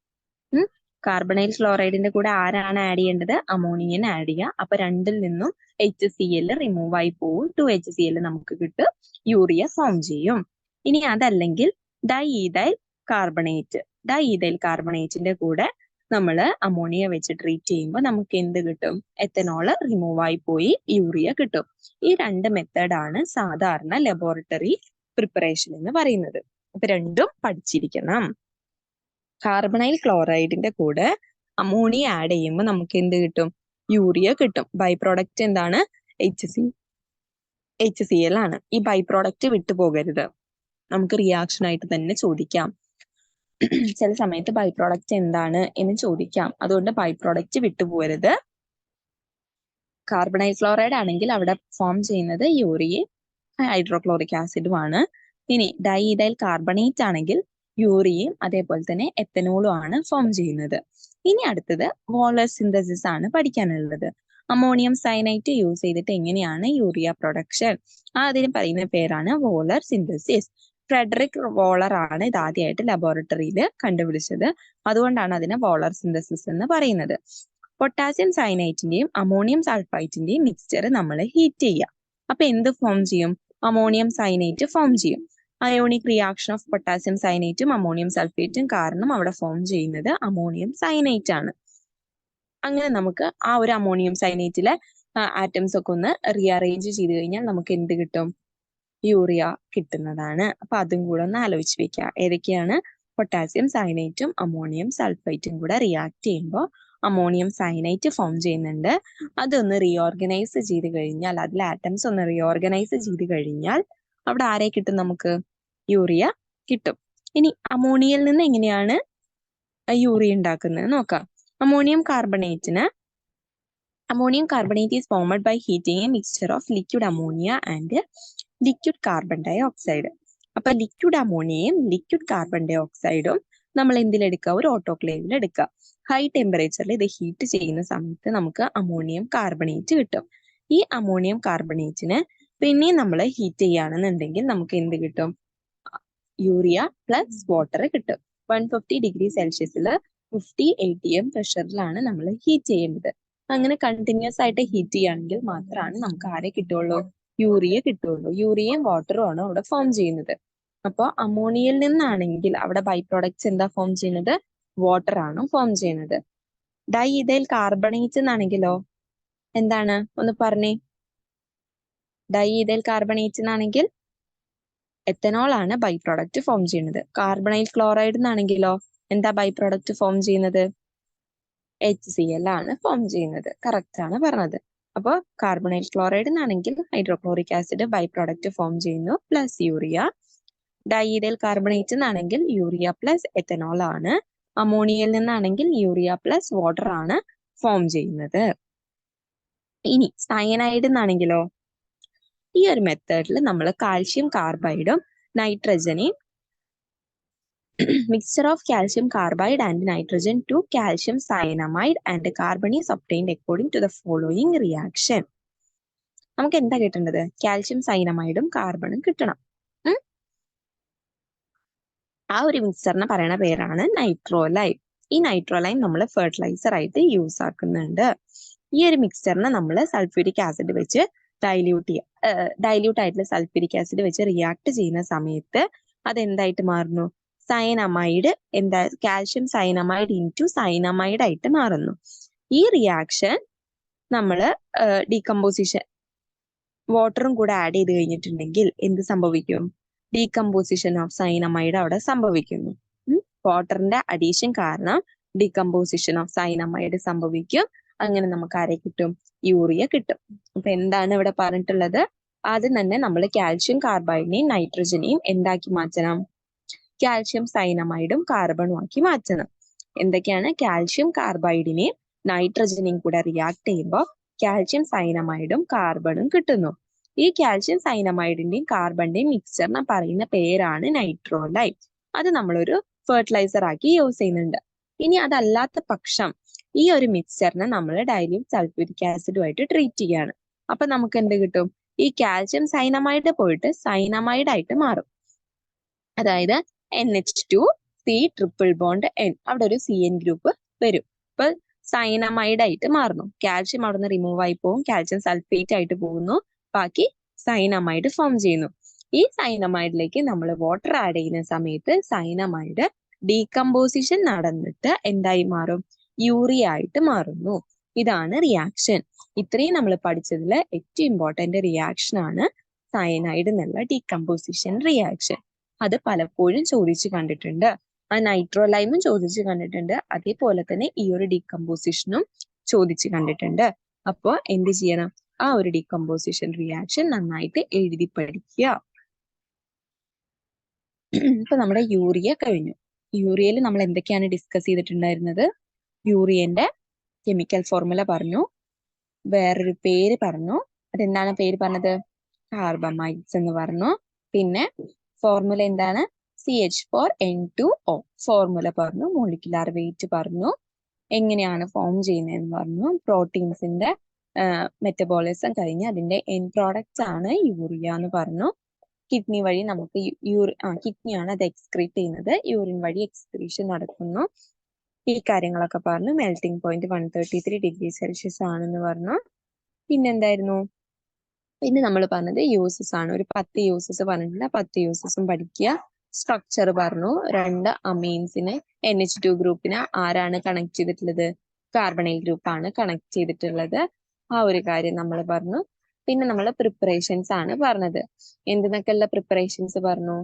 കാർബണൈൽ ക്ലോറൈഡിന്റെ കൂടെ ആരാണ് ആഡ് ചെയ്യേണ്ടത്? അമോണിയൻ ആഡ് ചെയ്യുക. അപ്പൊ രണ്ടിൽ നിന്നും HCl റിമൂവ് ആയി പോകും. 2HCl നമുക്ക് കിട്ടും, യൂറിയ ഫോം ചെയ്യും. ഇനി അതല്ലെങ്കിൽ ഡൈഈഥൈൽ കാർബണേറ്റ്, ഡൈഈഥൈൽ കാർബണേറ്റിന്റെ കൂടെ നമ്മൾ അമോണിയ വെച്ച് ട്രീറ്റ് ചെയ്യുമ്പോൾ നമുക്ക് എന്ത് കിട്ടും? എത്തനോള് റിമൂവ് ആയി പോയി യൂറിയ കിട്ടും. ഈ രണ്ട് മെത്തേഡാണ് സാധാരണ ലബോറട്ടറി പ്രിപ്പറേഷൻ എന്ന് പറയുന്നത്. അപ്പൊ രണ്ടും പഠിച്ചിരിക്കണം. കാർബണൈൽ ക്ലോറൈഡിന്റെ കൂടെ അമോണിയ ആഡ് ചെയ്യുമ്പോൾ നമുക്ക് എന്ത് കിട്ടും? യൂറിയ കിട്ടും. ബൈ പ്രോഡക്റ്റ് എന്താണ്? HCl ആണ്. ഈ ബൈ പ്രോഡക്റ്റ് വിട്ടുപോകരുത്, നമുക്ക് റിയാക്ഷൻ ആയിട്ട് തന്നെ ചോദിക്കാം. ചില സമയത്ത് ബൈ പ്രോഡക്റ്റ് എന്താണ് എന്ന് ചോദിക്കാം, അതുകൊണ്ട് ബൈ പ്രോഡക്റ്റ് വിട്ടുപോകരുത്. കാർബണൈൽ ക്ലോറൈഡ് ആണെങ്കിൽ അവിടെ ഫോം ചെയ്യുന്നത് യൂറിയയും ഹൈഡ്രോക്ലോറിക് ആസിഡും ആണ്. ഇനി ഡൈഈഥൈൽ കാർബണേറ്റ് ആണെങ്കിൽ യൂറിയയും അതേപോലെ തന്നെ എത്തനോളും ആണ് ഫോം ചെയ്യുന്നത്. ഇനി അടുത്തത് വോളർ സിന്തസിസ് ആണ് പഠിക്കാനുള്ളത്. അമോണിയം സയനൈറ്റ് യൂസ് ചെയ്തിട്ട് എങ്ങനെയാണ് യൂറിയ പ്രൊഡക്ഷൻ? അതിന് പറയുന്ന പേരാണ് വോളർ സിന്തസിസ്. ഫ്രെഡറിക് വോളർ ആണ് ഇത് ആദ്യമായിട്ട് ലബോറട്ടറിയിൽ കണ്ടുപിടിച്ചത്, അതുകൊണ്ടാണ് അതിനെ വോളർ സിന്തസിസ് എന്ന് പറയുന്നത്. പൊട്ടാസ്യം സയനൈറ്റിന്റെയും അമോണിയം സൾഫൈറ്റിന്റെയും മിക്സ്ചർ നമ്മൾ ഹീറ്റ് ചെയ്യുക. അപ്പൊ എന്ത് ഫോം ചെയ്യും? അമോണിയം സയനൈറ്റ് ഫോം ചെയ്യും. അയോണിക് റിയാക്ഷൻ ഓഫ് പൊട്ടാസ്യം സയനൈറ്റും അമോണിയം സൾഫേറ്റും കാരണം അവിടെ ഫോം ചെയ്യുന്നത് അമോണിയം സയനൈറ്റ് ആണ്. അങ്ങനെ നമുക്ക് ആ ഒരു അമോണിയം സയനൈറ്റിലെ ആറ്റംസ് ഒക്കെ ഒന്ന് റീഅറേഞ്ച് ചെയ്ത് കഴിഞ്ഞാൽ നമുക്ക് എന്ത് കിട്ടും? യൂറിയ കിട്ടുന്നതാണ്. അപ്പൊ അതും കൂടെ ഒന്ന് ആലോചിച്ച് വെക്കുക. ഏതൊക്കെയാണ്? പൊട്ടാസ്യം സയനൈറ്റും അമോണിയം സൾഫൈറ്റും കൂടെ റിയാക്ട് ചെയ്യുമ്പോൾ അമോണിയം സയനൈറ്റ് ഫോം ചെയ്യുന്നുണ്ട്. അതൊന്ന് റീഓർഗനൈസ് ചെയ്ത് കഴിഞ്ഞാൽ, അതിലെ ആറ്റംസ് ഒന്ന് റീഓർഗനൈസ് ചെയ്ത് കഴിഞ്ഞാൽ അവിടെ ആരെ കിട്ടും? നമുക്ക് യൂറിയ കിട്ടും. ഇനി അമോണിയയിൽ നിന്ന് എങ്ങനെയാണ് യൂറിയ ഉണ്ടാക്കുന്നത് നോക്കാം. Ammonium carbonate is formed by heating a mixture of liquid ammonia and liquid carbon dioxide. അപ്പൊ ലിക്വിഡ് അമോണിയയും ലിക്വിഡ് കാർബൺ ഡൈ ഓക്സൈഡും നമ്മൾ എന്തിലെടുക്കുക? ഒരു ഓട്ടോക്ലേവിൽ എടുക്കുക. ഹൈ ടെമ്പറേച്ചറിൽ ഇത് ഹീറ്റ് ചെയ്യുന്ന സമയത്ത് നമുക്ക് അമോണിയം കാർബണേറ്റ് കിട്ടും. ഈ അമോണിയം കാർബണേറ്റിന് പിന്നെയും നമ്മൾ ഹീറ്റ് ചെയ്യുകയാണെന്നുണ്ടെങ്കിൽ നമുക്ക് എന്ത് കിട്ടും? യൂറിയ പ്ലസ് വാട്ടർ കിട്ടും. 150 ഡിഗ്രി സെൽഷ്യസിൽ 50 atm പ്രഷറിലാണ് നമ്മൾ ഹീറ്റ് ചെയ്യേണ്ടത്. അങ്ങനെ കണ്ടിന്യൂസ് ആയിട്ട് ഹീറ്റ് ചെയ്യുകയാണെങ്കിൽ മാത്രമാണ് നമുക്ക് ആരെ കിട്ടുള്ളൂ? യൂറിയ കിട്ടുള്ളൂ. യൂറിയയും വാട്ടറും ആണ് അവിടെ ഫോം ചെയ്യുന്നത്. അപ്പോൾ അമോണിയയിൽ നിന്നാണെങ്കിൽ അവിടെ ബൈ പ്രോഡക്ട്സ് എന്താ ഫോം ചെയ്യുന്നത്? വാട്ടർ ആണ് ഫോം ചെയ്യുന്നത്. ഡൈഈഥൈൽ കാർബണേറ്റ് എന്നാണെങ്കിലോ എന്താണ്? ഒന്ന് പറഞ്ഞേ. ഡൈഈഥൈൽ കാർബണേറ്റ് എന്നാണെങ്കിൽ എത്തനോൾ ആണ് ബൈ പ്രോഡക്റ്റ് ഫോം ചെയ്യുന്നത്. കാർബണൈൽ ക്ലോറൈഡ് എന്നാണെങ്കിലോ എന്താ ബൈ പ്രോഡക്റ്റ് ഫോം ചെയ്യുന്നത്? HCl ആണ് ഫോം ചെയ്യുന്നത്. കറക്റ്റ് ആണ് പറഞ്ഞത്. അപ്പോൾ കാർബണൈൽ ക്ലോറൈഡ് എന്നാണെങ്കിൽ hydrochloric acid by product form ചെയ്യുന്നു പ്ലസ് യൂറിയ. ഡൈഈഥൈൽ കാർബണേറ്റ് എന്നാണെങ്കിൽ യൂറിയ പ്ലസ് എത്തനോൾ ആണ്. അമോണിയയിൽ നിന്നാണെങ്കിൽ യൂറിയ പ്ലസ് വാട്ടർ ആണ് ഫോം ചെയ്യുന്നത്. ഇനി സയനൈഡ് എന്നാണെങ്കിലോ ഈ ഒരു മെത്തേഡിൽ നമ്മൾ calcium കാർബൈഡും നൈട്രജനെയും mixture of calcium carbide and nitrogen to calcium cyanamide and carbon is obtained according to the following reaction. നമുക്ക് എന്താ കിട്ടേണ്ടത്? കാൽഷ്യം സൈനമൈഡും കാർബണും കിട്ടണം. ആ ഒരു മിക്സറിനെ പറയുന്ന പേരാണ് നൈട്രോലൈം. ഈ നൈട്രോലൈം നമ്മൾ ഫെർട്ടിലൈസർ ആയിട്ട് യൂസ് ആക്കുന്നുണ്ട്. ഈ ഒരു മിക്സറിനെ നമ്മൾ സൾഫ്യൂരിക് ആസിഡ് വെച്ച് ഡൈല്യൂട്ട് ആയിട്ടുള്ള സൾഫ്യൂരിക് ആസിഡ് വെച്ച് റിയാക്ട് ചെയ്യുന്ന സമയത്ത് അതെന്തായിട്ട് മാറുന്നു? സയനമൈഡ് കാൽഷ്യം സയനമൈഡ് ഇൻറ്റു സയനമൈഡ് ആയിട്ട് മാറുന്നു. ഈ റിയാക്ഷൻ നമ്മൾ ഡീകമ്പോസിഷൻ വാട്ടറും കൂടെ ആഡ് ചെയ്ത് കഴിഞ്ഞിട്ടുണ്ടെങ്കിൽ എന്ത് സംഭവിക്കും? ഡീകമ്പോസിഷൻ ഓഫ് സയനമൈഡ് അവിടെ സംഭവിക്കുന്നു. വാട്ടറിന്റെ അഡീഷൻ കാരണം ഡീകമ്പോസിഷൻ ഓഫ് സയനമൈഡ് സംഭവിക്കും. അങ്ങനെ നമുക്ക് ആരെ കിട്ടും? യൂറിയ കിട്ടും. അപ്പൊ എന്താണ് ഇവിടെ പറഞ്ഞിട്ടുള്ളത്? ആദ്യം തന്നെ നമ്മൾ കാൽഷ്യം കാർബൈഡിനെയും നൈട്രജനെയും എന്താക്കി മാറ്റണം? കാൽഷ്യം സൈനമൈഡും കാർബണും ആക്കി മാറ്റണം. എന്തൊക്കെയാണ്? കാൽഷ്യം കാർബൈഡിനെ നൈട്രജനെയും കൂടെ റിയാക്ട് ചെയ്യുമ്പോൾ കാൽഷ്യം സൈനമൈഡും കാർബണും കിട്ടുന്നു. ഈ കാൽഷ്യം സൈനമൈഡിന്റെയും കാർബണിന്റെയും മിക്സ്ചറിനെ പറയുന്ന പേരാണ് നൈട്രോലൈം. അത് നമ്മളൊരു ഫെർട്ടിലൈസർ ആക്കി യൂസ് ചെയ്യുന്നുണ്ട്. ഇനി അതല്ലാത്ത പക്ഷം ഈ ഒരു മിക്സ്ചറിനെ നമ്മൾ ഡൈല്യൂട്ട് സൾഫ്യൂരിക് ആസിഡുമായിട്ട് ട്രീറ്റ് ചെയ്യാണ്. അപ്പൊ നമുക്ക് എന്ത് കിട്ടും? ഈ കാൽഷ്യം സൈനമൈഡ് പോയിട്ട് സൈനമൈഡ് ആയിട്ട് മാറും. അതായത് NH2C∼N, അവിടെ ഒരു CN ഗ്രൂപ്പ് വരും. അപ്പൊ സൈനമൈഡ് ആയിട്ട് മാറുന്നു. കാൽഷ്യം അവിടെ നിന്ന് റിമൂവ് ആയി പോകും, കാൽഷ്യം സൾഫേറ്റ് ആയിട്ട് പോകുന്നു, ബാക്കി സൈനമൈഡ് ഫോം ചെയ്യുന്നു. ഈ സൈനമൈഡിലേക്ക് നമ്മൾ വാട്ടർ ആഡ് ചെയ്യുന്ന സമയത്ത് സൈനമൈഡ് ഡീകമ്പോസിഷൻ നടന്നിട്ട് എന്തായി മാറും? യൂറിയ ആയിട്ട് മാറുന്നു. ഇതാണ് റിയാക്ഷൻ. ഇത്രയും നമ്മൾ പഠിച്ചതിൽ ഏറ്റവും ഇമ്പോർട്ടന്റ് റിയാക്ഷൻ ആണ് സയനൈഡ് എന്നുള്ള ഡീകമ്പോസിഷൻ റിയാക്ഷൻ. അത് പലപ്പോഴും ചോദിച്ചു കണ്ടിട്ടുണ്ട്. ആ നൈട്രോലൈമും ചോദിച്ചു കണ്ടിട്ടുണ്ട്, അതേപോലെ തന്നെ ഈ ഒരു ഡീകമ്പോസിഷനും ചോദിച്ചു കണ്ടിട്ടുണ്ട്. അപ്പോൾ എന്ത് ചെയ്യണം? ആ ഒരു ഡീകമ്പോസിഷൻ റിയാക്ഷൻ നന്നായിട്ട് എഴുതി പഠിക്കുക. ഇപ്പൊ നമ്മുടെ യൂറിയ കഴിഞ്ഞു. യൂറിയയിൽ നമ്മൾ എന്തൊക്കെയാണ് ഡിസ്കസ് ചെയ്തിട്ടുണ്ടായിരുന്നത്? യൂറിയന്റെ കെമിക്കൽ ഫോർമുല പറഞ്ഞു, വേറൊരു പേര് പറഞ്ഞു. അതെന്താണ് പേര് പറഞ്ഞത്? കാർബമൈഡ്സ് എന്ന് പറഞ്ഞു. പിന്നെ ഫോർമുല എന്താണ്? CH4N2O ഫോർമുല പറഞ്ഞു, മോളിക്കുലാർ വെയിറ്റ് പറഞ്ഞു, എങ്ങനെയാണ് ഫോം ചെയ്യുന്നതെന്ന് പറഞ്ഞു, പ്രോട്ടീൻസിന്റെ മെറ്റബോളിസം കഴിഞ്ഞ് അതിന്റെ എൻ പ്രോഡക്ട്സ് ആണ് യൂറിയ എന്ന് പറഞ്ഞു. കിഡ്നി വഴി നമുക്ക് കിഡ്നിയാണ് അത് എക്സ്ക്രീറ്റ് ചെയ്യുന്നത്, യൂറിൻ വഴി എക്സ്ക്രീഷൻ നടക്കുന്നു. ഈ കാര്യങ്ങളൊക്കെ പറഞ്ഞു. മെൽറ്റിംഗ് പോയിന്റ് 133°C ആണെന്ന് പറഞ്ഞു. പിന്നെന്തായിരുന്നു? പിന്നെ നമ്മൾ പറഞ്ഞത് യൂസസ് ആണ്. ഒരു 10 യൂസസ് പറഞ്ഞിട്ടുണ്ട്. 10 യൂസസും പഠിക്കുക. സ്ട്രക്ചർ പറഞ്ഞു. 2 അമീൻസിനെ NH2 ഗ്രൂപ്പിനെ ആരാണ് കണക്ട് ചെയ്തിട്ടുള്ളത്? കാർബണൈൽ ഗ്രൂപ്പ് ആണ് കണക്ട് ചെയ്തിട്ടുള്ളത്. ആ ഒരു കാര്യം നമ്മൾ പറഞ്ഞു. പിന്നെ നമ്മൾ പ്രിപ്പറേഷൻസ് ആണ് പറഞ്ഞത്. എന്തിനൊക്കെയുള്ള പ്രിപ്പറേഷൻസ് പറഞ്ഞു?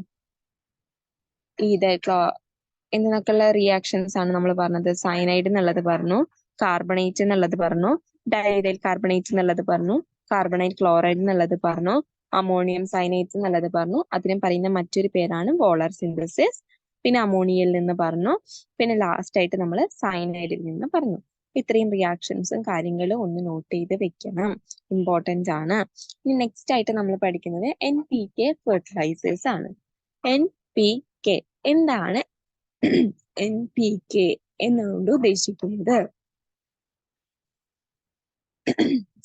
എന്തിനൊക്കെയുള്ള റിയാക്ഷൻസ് ആണ് നമ്മൾ പറഞ്ഞത്? സയനൈഡ് എന്നുള്ളത് പറഞ്ഞു, കാർബണേറ്റ് എന്നുള്ളത് പറഞ്ഞു, ഡൈഡൈൽ കാർബണേറ്റ് എന്നുള്ളത് പറഞ്ഞു, കാർബണൈൽ ക്ലോറൈഡ് എന്നുള്ളത് പറഞ്ഞു, അമോണിയം സയനൈഡ്സ് എന്നുള്ളത് പറഞ്ഞു. അതിന് പറയുന്ന മറ്റൊരു പേരാണ് പോളാർ സിന്തസിസ്. പിന്നെ അമോണിയയിൽ നിന്ന് പറഞ്ഞു. പിന്നെ ലാസ്റ്റ് ആയിട്ട് നമ്മൾ സയനൈഡിൽ നിന്ന് പറഞ്ഞു. ഇത്രയും റിയാക്ഷൻസും കാര്യങ്ങളും ഒന്ന് നോട്ട് ചെയ്ത് വെക്കണം, ഇമ്പോർട്ടന്റ് ആണ്. ഇനി നെക്സ്റ്റ് ആയിട്ട് നമ്മൾ പഠിക്കുന്നത് NPK ഫെർട്ടിലൈസേഴ്സ് ആണ്. NPK എന്താണ് NPK എന്നുകൊണ്ട് ഉദ്ദേശിക്കുന്നത്?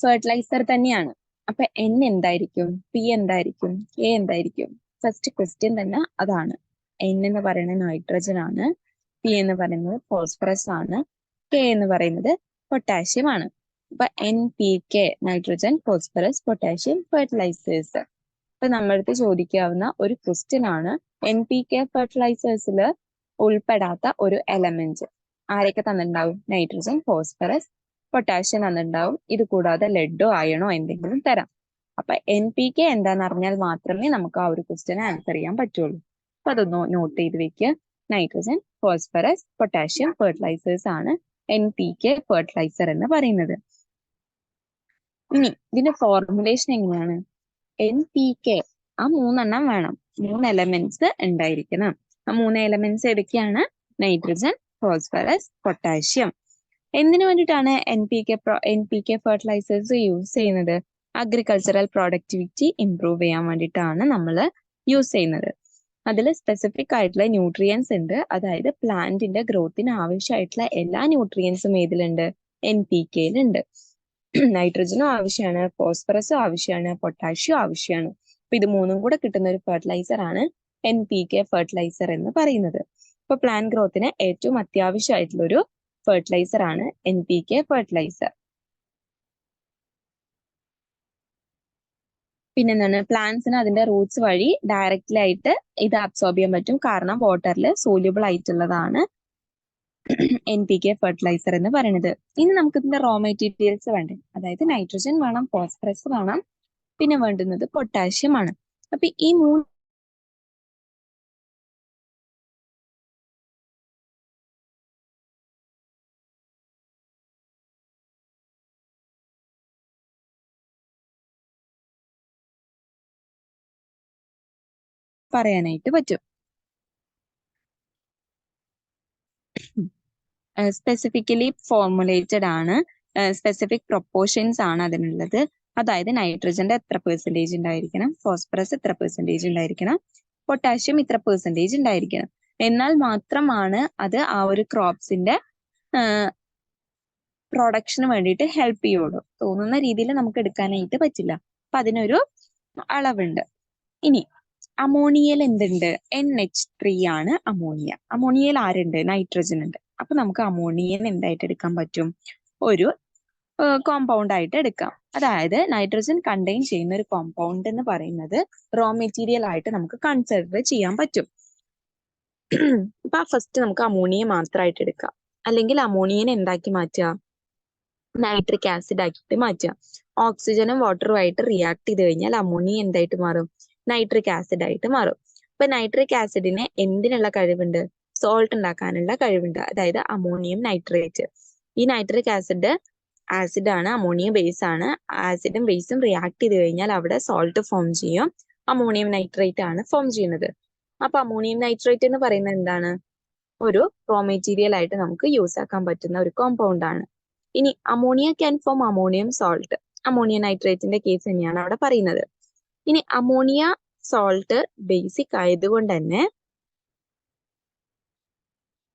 ഫെർട്ടിലൈസർ തന്നെയാണ്. അപ്പൊ N എന്തായിരിക്കും, P എന്തായിരിക്കും, K എന്തായിരിക്കും? ഫസ്റ്റ് ക്വസ്റ്റ്യൻ തന്നെ അതാണ്. N എന്ന് പറയുന്നത് നൈട്രജൻ ആണ്, P എന്ന് പറയുന്നത് ഫോസ്ഫറസ് ആണ്, K എന്ന് പറയുന്നത് പൊട്ടാഷ്യം ആണ്. അപ്പൊ NPK nitrogen, phosphorus, potassium fertilisers. അപ്പൊ നമ്മളടുത്ത് ചോദിക്കാവുന്ന ഒരു ക്വസ്റ്റ്യൻ ആണ് NPK ഫെർട്ടിലൈസേഴ്സിൽ ഉൾപ്പെടാത്ത ഒരു എലമെന്റ് ആരൊക്കെ തന്നിട്ടുണ്ടാവും? നൈട്രജൻ, ഫോസ്ഫറസ്, പൊട്ടാഷ്യം തന്നിട്ടുണ്ടാവും. ഇത് കൂടാതെ ലെഡോ അയണോ എന്തെങ്കിലും തരാം. അപ്പൊ NPK എന്താണെന്ന് അറിഞ്ഞാൽ മാത്രമേ നമുക്ക് ആ ഒരു ക്വസ്റ്റ്യന് ആൻസർ ചെയ്യാൻ പറ്റുള്ളൂ. അപ്പൊ അതൊന്ന് നോട്ട് ചെയ്ത് വെക്കുക. നൈട്രജൻ, ഫോസ്ഫറസ്, പൊട്ടാഷ്യം ഫെർട്ടിലൈസേഴ്സ് ആണ് NPK ഫെർട്ടിലൈസർ എന്ന് പറയുന്നത്. ഇനി ഇതിന്റെ ഫോർമുലേഷൻ എങ്ങനെയാണ്? NPK ആ 3 എണ്ണം വേണം, 3 എലമെന്റ്സ് ഉണ്ടായിരിക്കണം. ആ 3 എലമെന്റ്സ് ഏതൊക്കെയാണ്? Nitrogen, phosphorus, potassium. എന്തിനു വേണ്ടിയിട്ടാണ് NPK ഫെർട്ടിലൈസേഴ്സ് യൂസ് ചെയ്യുന്നത്? അഗ്രികൾച്ചറൽ പ്രൊഡക്ടിവിറ്റി ഇംപ്രൂവ് ചെയ്യാൻ വേണ്ടിയിട്ടാണ് നമ്മൾ യൂസ് ചെയ്യുന്നത്. അതിൽ സ്പെസിഫിക് ആയിട്ടുള്ള ന്യൂട്രിയൻസ് ഉണ്ട്. അതായത് പ്ലാന്റിന്റെ ഗ്രോത്തിന് ആവശ്യമായിട്ടുള്ള എല്ലാ ന്യൂട്രിയൻസും ഏതിലുണ്ട്? NPKയിലുണ്ട്. നൈട്രജനും ആവശ്യമാണ്, ഫോസ്ഫറസും ആവശ്യമാണ്, പൊട്ടാഷ്യം ആവശ്യമാണ്. അപ്പൊ ഇത് 3 കൂടെ കിട്ടുന്ന ഒരു ഫെർട്ടിലൈസർ ആണ് NPK ഫെർട്ടിലൈസർ എന്ന് പറയുന്നത്. ഇപ്പൊ പ്ലാന്റ് ഗ്രോത്തിന് ഏറ്റവും അത്യാവശ്യമായിട്ടുള്ള ഒരു ഫെർട്ടിലൈസർ ആണ് NPK ഫെർട്ടിലൈസർ. പിന്നെന്താണ്? പ്ലാന്റ്സിന് അതിന്റെ റൂട്ട്സ് വഴി ഡയറക്റ്റ്ലി ആയിട്ട് ഇത് അബ്സോർബ് ചെയ്യാൻ പറ്റും, കാരണം വാട്ടറിൽ സോല്യൂബിൾ ആയിട്ടുള്ളതാണ് NPK ഫെർട്ടിലൈസർ എന്ന് പറയുന്നത്. ഇനി നമുക്ക് ഇതിന്റെ റോ മെറ്റീരിയൽസ് വേണ്ടേ? അതായത് നൈട്രജൻ വേണം, ഫോസ്ഫറസ് വേണം, പിന്നെ വേണ്ടുന്നത് പൊട്ടാഷ്യം ആണ്. അപ്പൊ ഈ 3 പറയാനായിട്ട് പറ്റും. സ്പെസിഫിക്കലി ഫോർമുലേറ്റഡ് ആണ്, സ്പെസിഫിക് പ്രൊപ്പോർഷൻസ് ആണ് അതിനുള്ളത്. അതായത് നൈട്രജന്റെ എത്ര പെർസെൻറ്റേജ് ഉണ്ടായിരിക്കണം, ഫോസ്ഫറസ് എത്ര പെർസെൻറ്റേജ് ഉണ്ടായിരിക്കണം, പൊട്ടാഷ്യം ഇത്ര പെർസെൻറ്റേജ് ഉണ്ടായിരിക്കണം. എന്നാൽ മാത്രമാണ് അത് ആ ഒരു ക്രോപ്സിന്റെ പ്രൊഡക്ഷന് വേണ്ടിയിട്ട് ഹെൽപ്പ് ചെയ്യുള്ളൂ. തോന്നുന്ന രീതിയിൽ നമുക്ക് എടുക്കാനായിട്ട് പറ്റില്ല. അപ്പൊ അതിനൊരു അളവുണ്ട്. ഇനി അമോണിയയിൽ എന്തുണ്ട്? NH3 ആണ് അമോണിയ. അമോണിയയിൽ ആരുണ്ട്? നൈട്രജൻ ഉണ്ട്. അപ്പൊ നമുക്ക് അമോണിയൻ എന്തായിട്ട് എടുക്കാൻ പറ്റും? ഒരു കോമ്പൗണ്ട് ആയിട്ട് എടുക്കാം. അതായത് നൈട്രജൻ കണ്ടെയ്ൻ ചെയ്യുന്ന ഒരു കോമ്പൗണ്ട് എന്ന് പറയുന്നത് റോ മെറ്റീരിയൽ ആയിട്ട് നമുക്ക് കൺസിഡർ ചെയ്യാൻ പറ്റും. അപ്പൊ ഫസ്റ്റ് നമുക്ക് അമോണിയ മാത്രമായിട്ട് എടുക്കാം. അല്ലെങ്കിൽ അമോണിയനെ എന്താക്കി മാറ്റുക? നൈട്രിക് ആസിഡ് ആക്കിയിട്ട് മാറ്റുക. ഓക്സിജനും വാട്ടറും ആയിട്ട് റിയാക്ട് ചെയ്ത് കഴിഞ്ഞാൽ അമോണിയ എന്തായിട്ട് മാറും? നൈട്രിക് ആസിഡ് ആയിട്ട് മാറും. അപ്പൊ നൈട്രിക് ആസിഡിന് എന്തിനുള്ള കഴിവുണ്ട്? സോൾട്ട് ഉണ്ടാക്കാനുള്ള കഴിവുണ്ട്. അതായത് അമോണിയം നൈട്രേറ്റ്. ഈ നൈട്രിക് ആസിഡ് ആണ്, അമോണിയ ബേസ് ആണ്. ആസിഡും ബേസും റിയാക്ട് ചെയ്ത് കഴിഞ്ഞാൽ അവിടെ സോൾട്ട് ഫോം ചെയ്യും. അമോണിയം നൈട്രേറ്റ് ആണ് ഫോം ചെയ്യുന്നത്. അപ്പൊ അമോണിയം നൈട്രേറ്റ് എന്ന് പറയുന്നത് എന്താണ്? ഒരു റോ മെറ്റീരിയൽ ആയിട്ട് നമുക്ക് യൂസ് ആക്കാൻ പറ്റുന്ന ഒരു കോമ്പൗണ്ട് ആണ്. ഇനി ammonia can form ammonium salt. Ammonia നൈട്രേറ്റിന്റെ കേസ് തന്നെയാണ് അവിടെ പറയുന്നത്. ഇനി അമോണിയ സോൾട്ട് ബേസിക് ആയതുകൊണ്ട് തന്നെ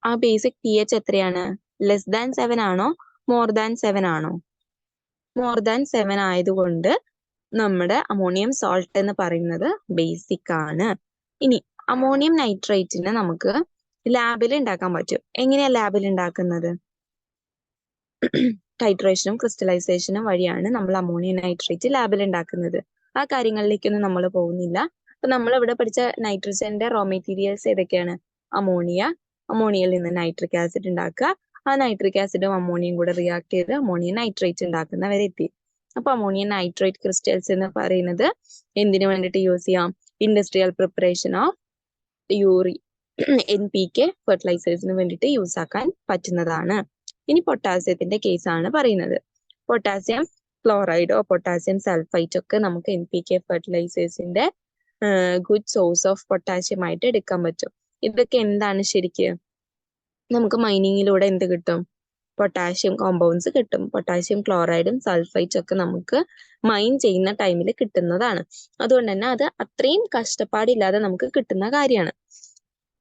ആ ബേസിക് pH എത്രയാണ്? ലെസ് ദാൻ 7 ആണോ മോർ ദാൻ 7 ആണോ? മോർ ദാൻ 7 ആയതുകൊണ്ട് നമ്മുടെ അമോണിയം സോൾട്ട് എന്ന് പറയുന്നത് ബേസിക് ആണ്. ഇനി അമോണിയം നൈട്രേറ്റിനെ നമുക്ക് ലാബിൽ ഉണ്ടാക്കാൻ പറ്റും. എങ്ങനെയാ ലാബിൽ ഉണ്ടാക്കുന്നത്? ടൈട്രേഷനും ക്രിസ്റ്റലൈസേഷനും വഴിയാണ് നമ്മൾ അമോണിയം നൈട്രേറ്റ് ലാബിൽ ഉണ്ടാക്കുന്നത്. ആ കാര്യങ്ങളിലേക്കൊന്നും നമ്മൾ പോകുന്നില്ല. അപ്പൊ നമ്മൾ ഇവിടെ പഠിച്ച നൈട്രജന്റെ റോ മെറ്റീരിയൽസ് ഏതൊക്കെയാണ്? അമോണിയ, അമോണിയയിൽ നിന്ന് നൈട്രിക് ആസിഡ് ഉണ്ടാക്കുക, ആ നൈട്രിക് ആസിഡും അമോണിയം കൂടെ റിയാക്ട് ചെയ്ത് അമോണിയം നൈട്രേറ്റ് ഉണ്ടാക്കുന്നവരെ എത്തി. അപ്പൊ അമോണിയം നൈട്രേറ്റ് ക്രിസ്റ്റൽസ് എന്ന് പറയുന്നത് എന്തിനു വേണ്ടിയിട്ട് യൂസ് ചെയ്യാം? ഇൻഡസ്ട്രിയൽ പ്രിപ്പറേഷൻ ഓഫ് NPK ഫെർട്ടിലൈസേഴ്സിന് വേണ്ടിയിട്ട് യൂസ് ആക്കാൻ പറ്റുന്നതാണ്. ഇനി പൊട്ടാസ്യത്തിന്റെ കേസാണ് പറയുന്നത്. പൊട്ടാസ്യം ക്ലോറൈഡോ പൊട്ടാസ്യം സൾഫൈറ്റോ ഒക്കെ നമുക്ക് NPK ഫെർട്ടിലൈസേഴ്സിന്റെ ഗുഡ് സോഴ്സ് ഓഫ് പൊട്ടാസ്യം ആയിട്ട് എടുക്കാൻ പറ്റും. ഇതൊക്കെ എന്താണ് ശരിക്ക്? നമുക്ക് മൈനിങ്ങിലൂടെ എന്ത് കിട്ടും? പൊട്ടാസ്യം കോമ്പൗണ്ട്സ് കിട്ടും. പൊട്ടാസ്യം ക്ലോറൈഡും സൾഫൈറ്റും ഒക്കെ നമുക്ക് മൈൻ ചെയ്യുന്ന ടൈമിൽ കിട്ടുന്നതാണ്. അതുകൊണ്ട് തന്നെ അത് അത്രയും കഷ്ടപ്പാടില്ലാതെ നമുക്ക് കിട്ടുന്ന കാര്യമാണ്.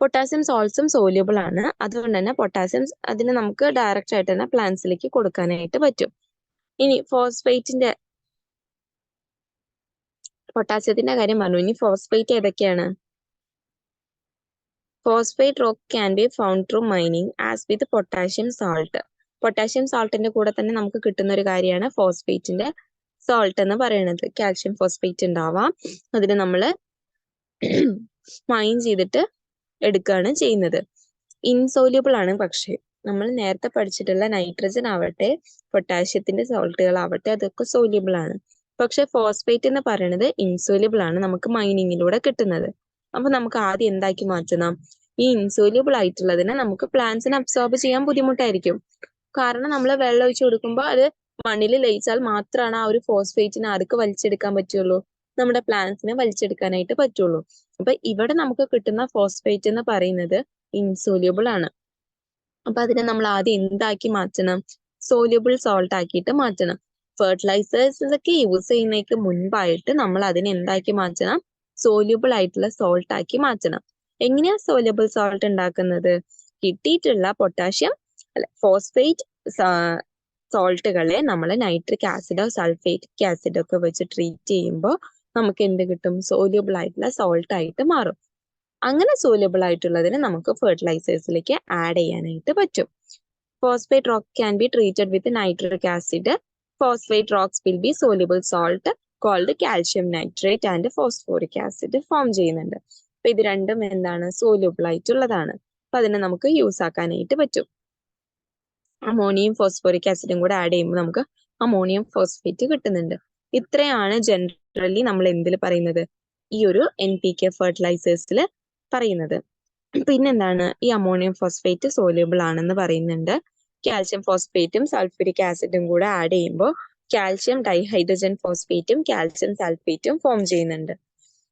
പൊട്ടാസ്യം സോൾട്സും സോല്യൂബിൾ ആണ്. അതുകൊണ്ട് തന്നെ പൊട്ടാസ്യം അതിന് നമുക്ക് ഡയറക്റ്റ് ആയിട്ട് തന്നെ പ്ലാന്റ്സിലേക്ക് കൊടുക്കാനായിട്ട് പറ്റും. ഇനി പൊട്ടാസ്യത്തിന്റെ കാര്യം പറഞ്ഞു. ഇനി ഫോസ്ഫേറ്റ് ഏതൊക്കെയാണ്? Phosphate rock can be found through mining as with potassium salt. Potassium സോൾട്ടിന്റെ കൂടെ തന്നെ നമുക്ക് കിട്ടുന്ന ഒരു കാര്യമാണ് ഫോസ്ഫേറ്റിന്റെ സോൾട്ട് എന്ന് പറയുന്നത്. കാൽഷ്യം ഫോസ്ഫേറ്റ് ഉണ്ടാവാം. അതിന് നമ്മൾ മൈൻ ചെയ്തിട്ട് എടുക്കുകയാണ് ചെയ്യുന്നത്. ഇൻസോല്യൂബിൾ ആണ്. പക്ഷേ നമ്മൾ നേരത്തെ പഠിച്ചിട്ടുള്ള നൈട്രജൻ ആവട്ടെ പൊട്ടാസ്യത്തിന്റെ സോൾട്ടുകൾ ആവട്ടെ അതൊക്കെ സോല്യൂബിൾ ആണ്. പക്ഷെ ഫോസ്ഫേറ്റ് എന്ന് പറയുന്നത് ഇൻസോല്യൂബിൾ ആണ്, നമുക്ക് മൈനിങ്ങിലൂടെ കിട്ടുന്നത്. അപ്പൊ നമുക്ക് ആദ്യം എന്താക്കി മാറ്റണം? ഈ ഇൻസോല്യൂബിൾ ആയിട്ടുള്ളതിനെ നമുക്ക് പ്ലാന്റ്സിന് അബ്സോർബ് ചെയ്യാൻ ബുദ്ധിമുട്ടായിരിക്കും. കാരണം നമ്മൾ വെള്ളം ഒഴിച്ചു കൊടുക്കുമ്പോൾ അത് മണ്ണിൽ ലയിച്ചാൽ മാത്രമാണ് ആ ഒരു ഫോസ്ഫേറ്റിനെ ആർക്ക് വലിച്ചെടുക്കാൻ പറ്റുള്ളൂ? നമ്മുടെ പ്ലാന്റ്സിനെ വലിച്ചെടുക്കാനായിട്ട് പറ്റുള്ളൂ. അപ്പൊ ഇവിടെ നമുക്ക് കിട്ടുന്ന ഫോസ്ഫേറ്റ് എന്ന് പറയുന്നത് ഇൻസോല്യൂബിൾ ആണ്. അപ്പൊ അതിനെ നമ്മൾ ആദ്യം എന്താക്കി മാറ്റണം? സോല്യൂബിൾ സോൾട്ട് ആക്കിയിട്ട് മാറ്റണം. ഫെർട്ടിലൈസേഴ്സ് ഒക്കെ യൂസ് ചെയ്യുന്നതിന് മുൻപായിട്ട് നമ്മൾ അതിനെ എന്താക്കി മാറ്റണം? സോല്യൂബിൾ ആയിട്ടുള്ള സോൾട്ട് ആക്കി മാറ്റണം. എങ്ങനെയാ സോല്യൂബിൾ സോൾട്ട് ഉണ്ടാക്കുന്നത്? കിട്ടിയിട്ടുള്ള ഫോസ്ഫേറ്റ് സോൾട്ടുകളെ നമ്മൾ നൈട്രിക് ആസിഡോ സൾഫേറ്റിക് ആസിഡോ ഒക്കെ വെച്ച് ട്രീറ്റ് ചെയ്യുമ്പോൾ നമുക്ക് എന്ത് കിട്ടും? സോല്യൂബിൾ ആയിട്ടുള്ള സോൾട്ട് ആയിട്ട് മാറും. അങ്ങനെ സോല്യൂബിൾ ആയിട്ടുള്ളതിനെ നമുക്ക് ഫെർട്ടിലൈസേഴ്സിലേക്ക് ആഡ് ചെയ്യാനായിട്ട് പറ്റും. Phosphate rock can be treated with nitric acid. Phosphate rocks will be soluble salt called calcium nitrate and phosphoric acid form ചെയ്യുന്നുണ്ട്. അപ്പൊ ഇത് രണ്ടും എന്താണ്? സോല്യൂബിൾ ആയിട്ടുള്ളതാണ്. അപ്പൊ അതിനെ നമുക്ക് യൂസ് ആക്കാനായിട്ട് പറ്റും. അമോണിയം ഫോസ്ഫോറിക് ആസിഡും കൂടെ ആഡ് ചെയ്യുമ്പോൾ നമുക്ക് അമോണിയം ഫോസ്ഫേറ്റ് കിട്ടുന്നുണ്ട്. ഇത്രയാണ് ജനറലി നമ്മൾ എന്തിൽ പറയുന്നത്? ഈ ഒരു NPK ഫെർട്ടിലൈസേഴ്സിൽ പറയുന്നത്. പിന്നെന്താണ്? ഈ അമോണിയം ഫോസ്ഫേറ്റ് സോല്യൂബിൾ ആണെന്ന് പറയുന്നുണ്ട്. കാൽഷ്യം ഫോസ്ഫേറ്റും സൾഫ്യൂരിക് ആസിഡും കൂടെ ആഡ് ചെയ്യുമ്പോൾ കാൽഷ്യം ഡൈഹൈഡ്രജൻ ഫോസ്ഫേറ്റും കാൽഷ്യം സൾഫേറ്റും ഫോം ചെയ്യുന്നുണ്ട്.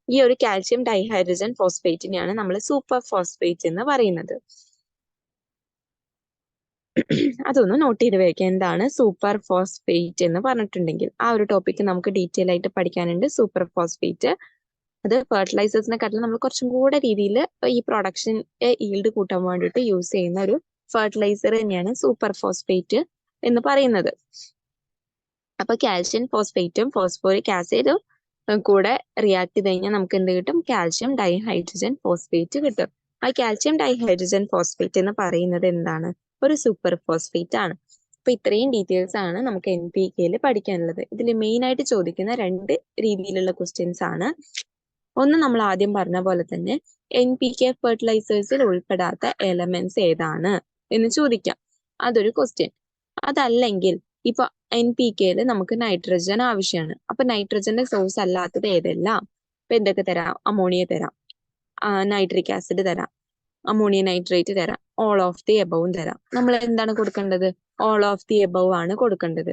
ഈ ഒരു കാൽഷ്യം ഡൈഹൈഡ്രജൻ ഫോസ്ഫേറ്റിനെയാണ് നമ്മൾ സൂപ്പർ ഫോസ്ഫേറ്റ് എന്ന് പറയുന്നത്. അതൊന്ന് നോട്ട് ചെയ്ത് വെക്കാം. എന്താണ് സൂപ്പർ ഫോസ്ഫേറ്റ് എന്ന് പറഞ്ഞിട്ടുണ്ടെങ്കിൽ ആ ഒരു ടോപ്പിക്ക് നമുക്ക് ഡീറ്റെയിൽ ആയിട്ട് പഠിക്കാനുണ്ട്. സൂപ്പർ ഫോസ്ഫേറ്റ് അത് ഫെർട്ടിലൈസേഴ്സിനെക്കാട്ടിലും നമ്മൾ കുറച്ചും കൂടെ രീതിയിൽ ഈ പ്രൊഡക്ഷൻ ഈൽഡ് കൂട്ടാൻ വേണ്ടിയിട്ട് യൂസ് ചെയ്യുന്ന ഒരു ഫെർട്ടിലൈസർ തന്നെയാണ് സൂപ്പർ ഫോസ്ഫേറ്റ് എന്ന് പറയുന്നത്. അപ്പൊ കാൽഷ്യം ഫോസ്ഫേറ്റും ഫോസ്ഫോറിക് ആസിഡും കൂടെ റിയാക്ട് ചെയ്ത് കഴിഞ്ഞാൽ നമുക്ക് എന്ത് കിട്ടും? കാൽഷ്യം ഡൈഹൈഡ്രജൻ ഫോസ്ഫേറ്റ് കിട്ടും. ആ കാൽഷ്യം ഡൈഹൈഡ്രജൻ ഫോസ്ഫേറ്റ് എന്ന് പറയുന്നത് എന്താണ്? ഒരു സൂപ്പർ ഫോസ്ഫേറ്റ് ആണ്. അപ്പൊ ഇത്രയും ഡീറ്റെയിൽസ് ആണ് നമുക്ക് NPK പഠിക്കാനുള്ളത്. ഇതിൽ മെയിൻ ആയിട്ട് ചോദിക്കുന്ന 2 രീതിയിലുള്ള ക്വസ്റ്റ്യൻസ് ആണ്. ഒന്ന് നമ്മൾ ആദ്യം പറഞ്ഞ പോലെ തന്നെ NPK ഫെർട്ടിലൈസേഴ്സിൽ ഉൾപ്പെടാത്ത എലമെന്റ്സ് ഏതാണ് എന്ന് ചോദിക്കാം. അതൊരു ക്വസ്റ്റ്യൻ. അതല്ലെങ്കിൽ ഇപ്പൊ NPKയിൽ നമുക്ക് നൈട്രജൻ ആവശ്യമാണ്. അപ്പൊ നൈട്രജന്റെ സോഴ്സ് അല്ലാത്തത് ഏതെല്ലാം? ഇപ്പൊ എന്തൊക്കെ തരാം? അമോണിയ തരാം, നൈട്രിക് ആസിഡ് തരാം, അമോണിയ നൈട്രേറ്റ് തരാം, ഓൾ ഓഫ് ദി എബവും തരാം. നമ്മൾ എന്താണ് കൊടുക്കേണ്ടത്? ഓൾ ഓഫ് ദി എബവ് ആണ് കൊടുക്കേണ്ടത്.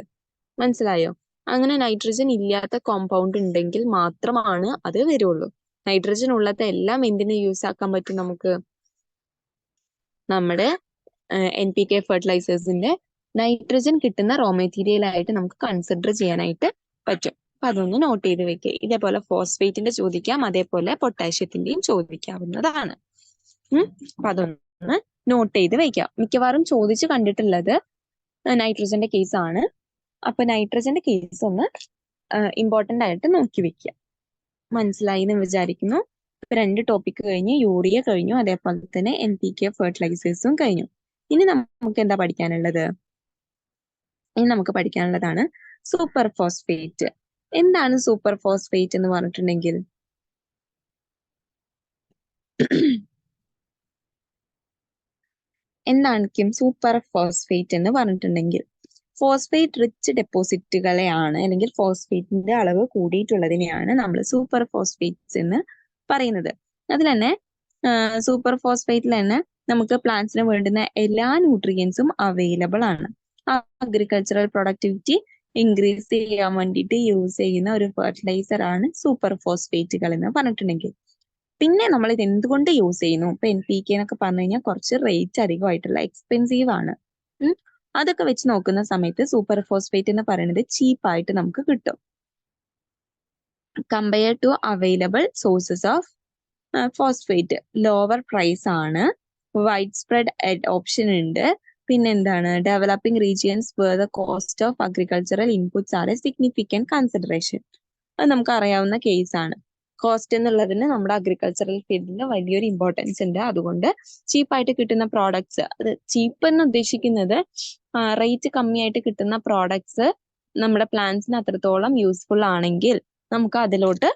മനസ്സിലായോ? അങ്ങനെ നൈട്രജൻ ഇല്ലാത്ത കോമ്പൗണ്ട് ഉണ്ടെങ്കിൽ മാത്രമാണ് അത് വരുള്ളൂ. നൈട്രജൻ ഉള്ളത് എല്ലാം എന്തിനു യൂസ് ആക്കാൻ പറ്റും? നമുക്ക് നമ്മുടെ NPK ഫെർട്ടിലൈസേഴ്സിന്റെ നൈട്രജൻ കിട്ടുന്ന റോ മെറ്റീരിയൽ ആയിട്ട് നമുക്ക് കൺസിഡർ ചെയ്യാനായിട്ട് പറ്റും. അപ്പൊ അതൊന്ന് നോട്ട് ചെയ്ത് വെക്കുക. ഇതേപോലെ ഫോസ്ഫേറ്റിന്റെ ചോദിക്കാം, അതേപോലെ പൊട്ടാഷ്യത്തിന്റെയും ചോദിക്കാവുന്നതാണ്. അപ്പൊ അതൊന്ന് നോട്ട് ചെയ്ത് വെക്കാം. മിക്കവാറും ചോദിച്ചു കണ്ടിട്ടുള്ളത് നൈട്രജന്റെ കേസ് ആണ്. അപ്പൊ നൈട്രജന്റെ കേസ് ഒന്ന് ഇമ്പോർട്ടന്റ് ആയിട്ട് നോക്കി വെക്കുക. മനസ്സിലായി എന്ന് വിചാരിക്കുന്നു. ഇപ്പൊ 2 ടോപ്പിക് കഴിഞ്ഞു, യൂറിയ കഴിഞ്ഞു, അതേപോലെ തന്നെ NPK ഫെർട്ടിലൈസേഴ്സും കഴിഞ്ഞു. ഇനി നമുക്ക് എന്താ പഠിക്കാനുള്ളത്? ഇനി നമുക്ക് പഠിക്കാനുള്ളതാണ് സൂപ്പർ ഫോസ്ഫേറ്റ്. എന്താണ് സൂപ്പർ ഫോസ്ഫേറ്റ് എന്ന് പറഞ്ഞിട്ടുണ്ടെങ്കിൽ? എന്തായിരിക്കും സൂപ്പർ ഫോസ്ഫേറ്റ് എന്ന് പറഞ്ഞിട്ടുണ്ടെങ്കിൽ? ഫോസ്ഫേറ്റ് റിച്ച് ഡെപ്പോസിറ്റുകളെയാണ്, അല്ലെങ്കിൽ ഫോസ്ഫേറ്റിന്റെ അളവ് കൂടിയിട്ടുള്ളതിനെയാണ് നമ്മൾ സൂപ്പർ ഫോസ്ഫേറ്റ്സ് എന്ന് പറയുന്നത്. അതിൽ തന്നെ സൂപ്പർ ഫോസ്ഫേറ്റിൽ തന്നെ നമുക്ക് പ്ലാന്റ്സിന് വേണ്ടുന്ന എല്ലാ ന്യൂട്രിയൻസും അവൈലബിൾ ആണ്. അഗ്രികൾച്ചറൽ പ്രൊഡക്ടിവിറ്റി ഇൻക്രീസ് ചെയ്യാൻ വേണ്ടിയിട്ട് യൂസ് ചെയ്യുന്ന ഒരു ഫെർട്ടിലൈസർ ആണ് സൂപ്പർ ഫോസ്ഫേറ്റുകൾ എന്ന് പറഞ്ഞിട്ടുണ്ടെങ്കിൽ. പിന്നെ നമ്മൾ ഇത് എന്തുകൊണ്ട് യൂസ് ചെയ്യുന്നു? ഇപ്പൊ NPK എന്നൊക്കെ പറഞ്ഞു കഴിഞ്ഞാൽ കുറച്ച് റേറ്റ് അധികമായിട്ടുള്ള എക്സ്പെൻസീവ് ആണ്. അതൊക്കെ വെച്ച് നോക്കുന്ന സമയത്ത് സൂപ്പർ ഫോസ്ഫേറ്റ് എന്ന് പറയുന്നത് ചീപ്പായിട്ട് നമുക്ക് കിട്ടും. Compare to available sources of phosphate lower price ആണ്, വൈഡ് സ്പ്രെഡ് ഓപ്ഷൻ ഉണ്ട്. പിന്നെ എന്താണ്? Developing regions where the cost of agricultural inputs are a significant consideration. അത് നമുക്ക് അറിയാവുന്ന കേസാണ്. കോസ്റ്റ് എന്നുള്ളതിന് നമ്മുടെ അഗ്രികൾച്ചറൽ ഫീൽഡിന് വലിയൊരു ഇമ്പോർട്ടൻസ് ഉണ്ട്. അതുകൊണ്ട് ചീപ്പായിട്ട് കിട്ടുന്ന പ്രോഡക്ട്സ്, അത് ചീപ്പ് എന്ന് ഉദ്ദേശിക്കുന്നത് റേറ്റ് കമ്മിയായിട്ട് കിട്ടുന്ന പ്രോഡക്ട്സ് നമ്മുടെ പ്ലാന്റ്സിന് അത്രത്തോളം യൂസ്ഫുൾ ആണെങ്കിൽ നമുക്ക് അതിലോട്ട്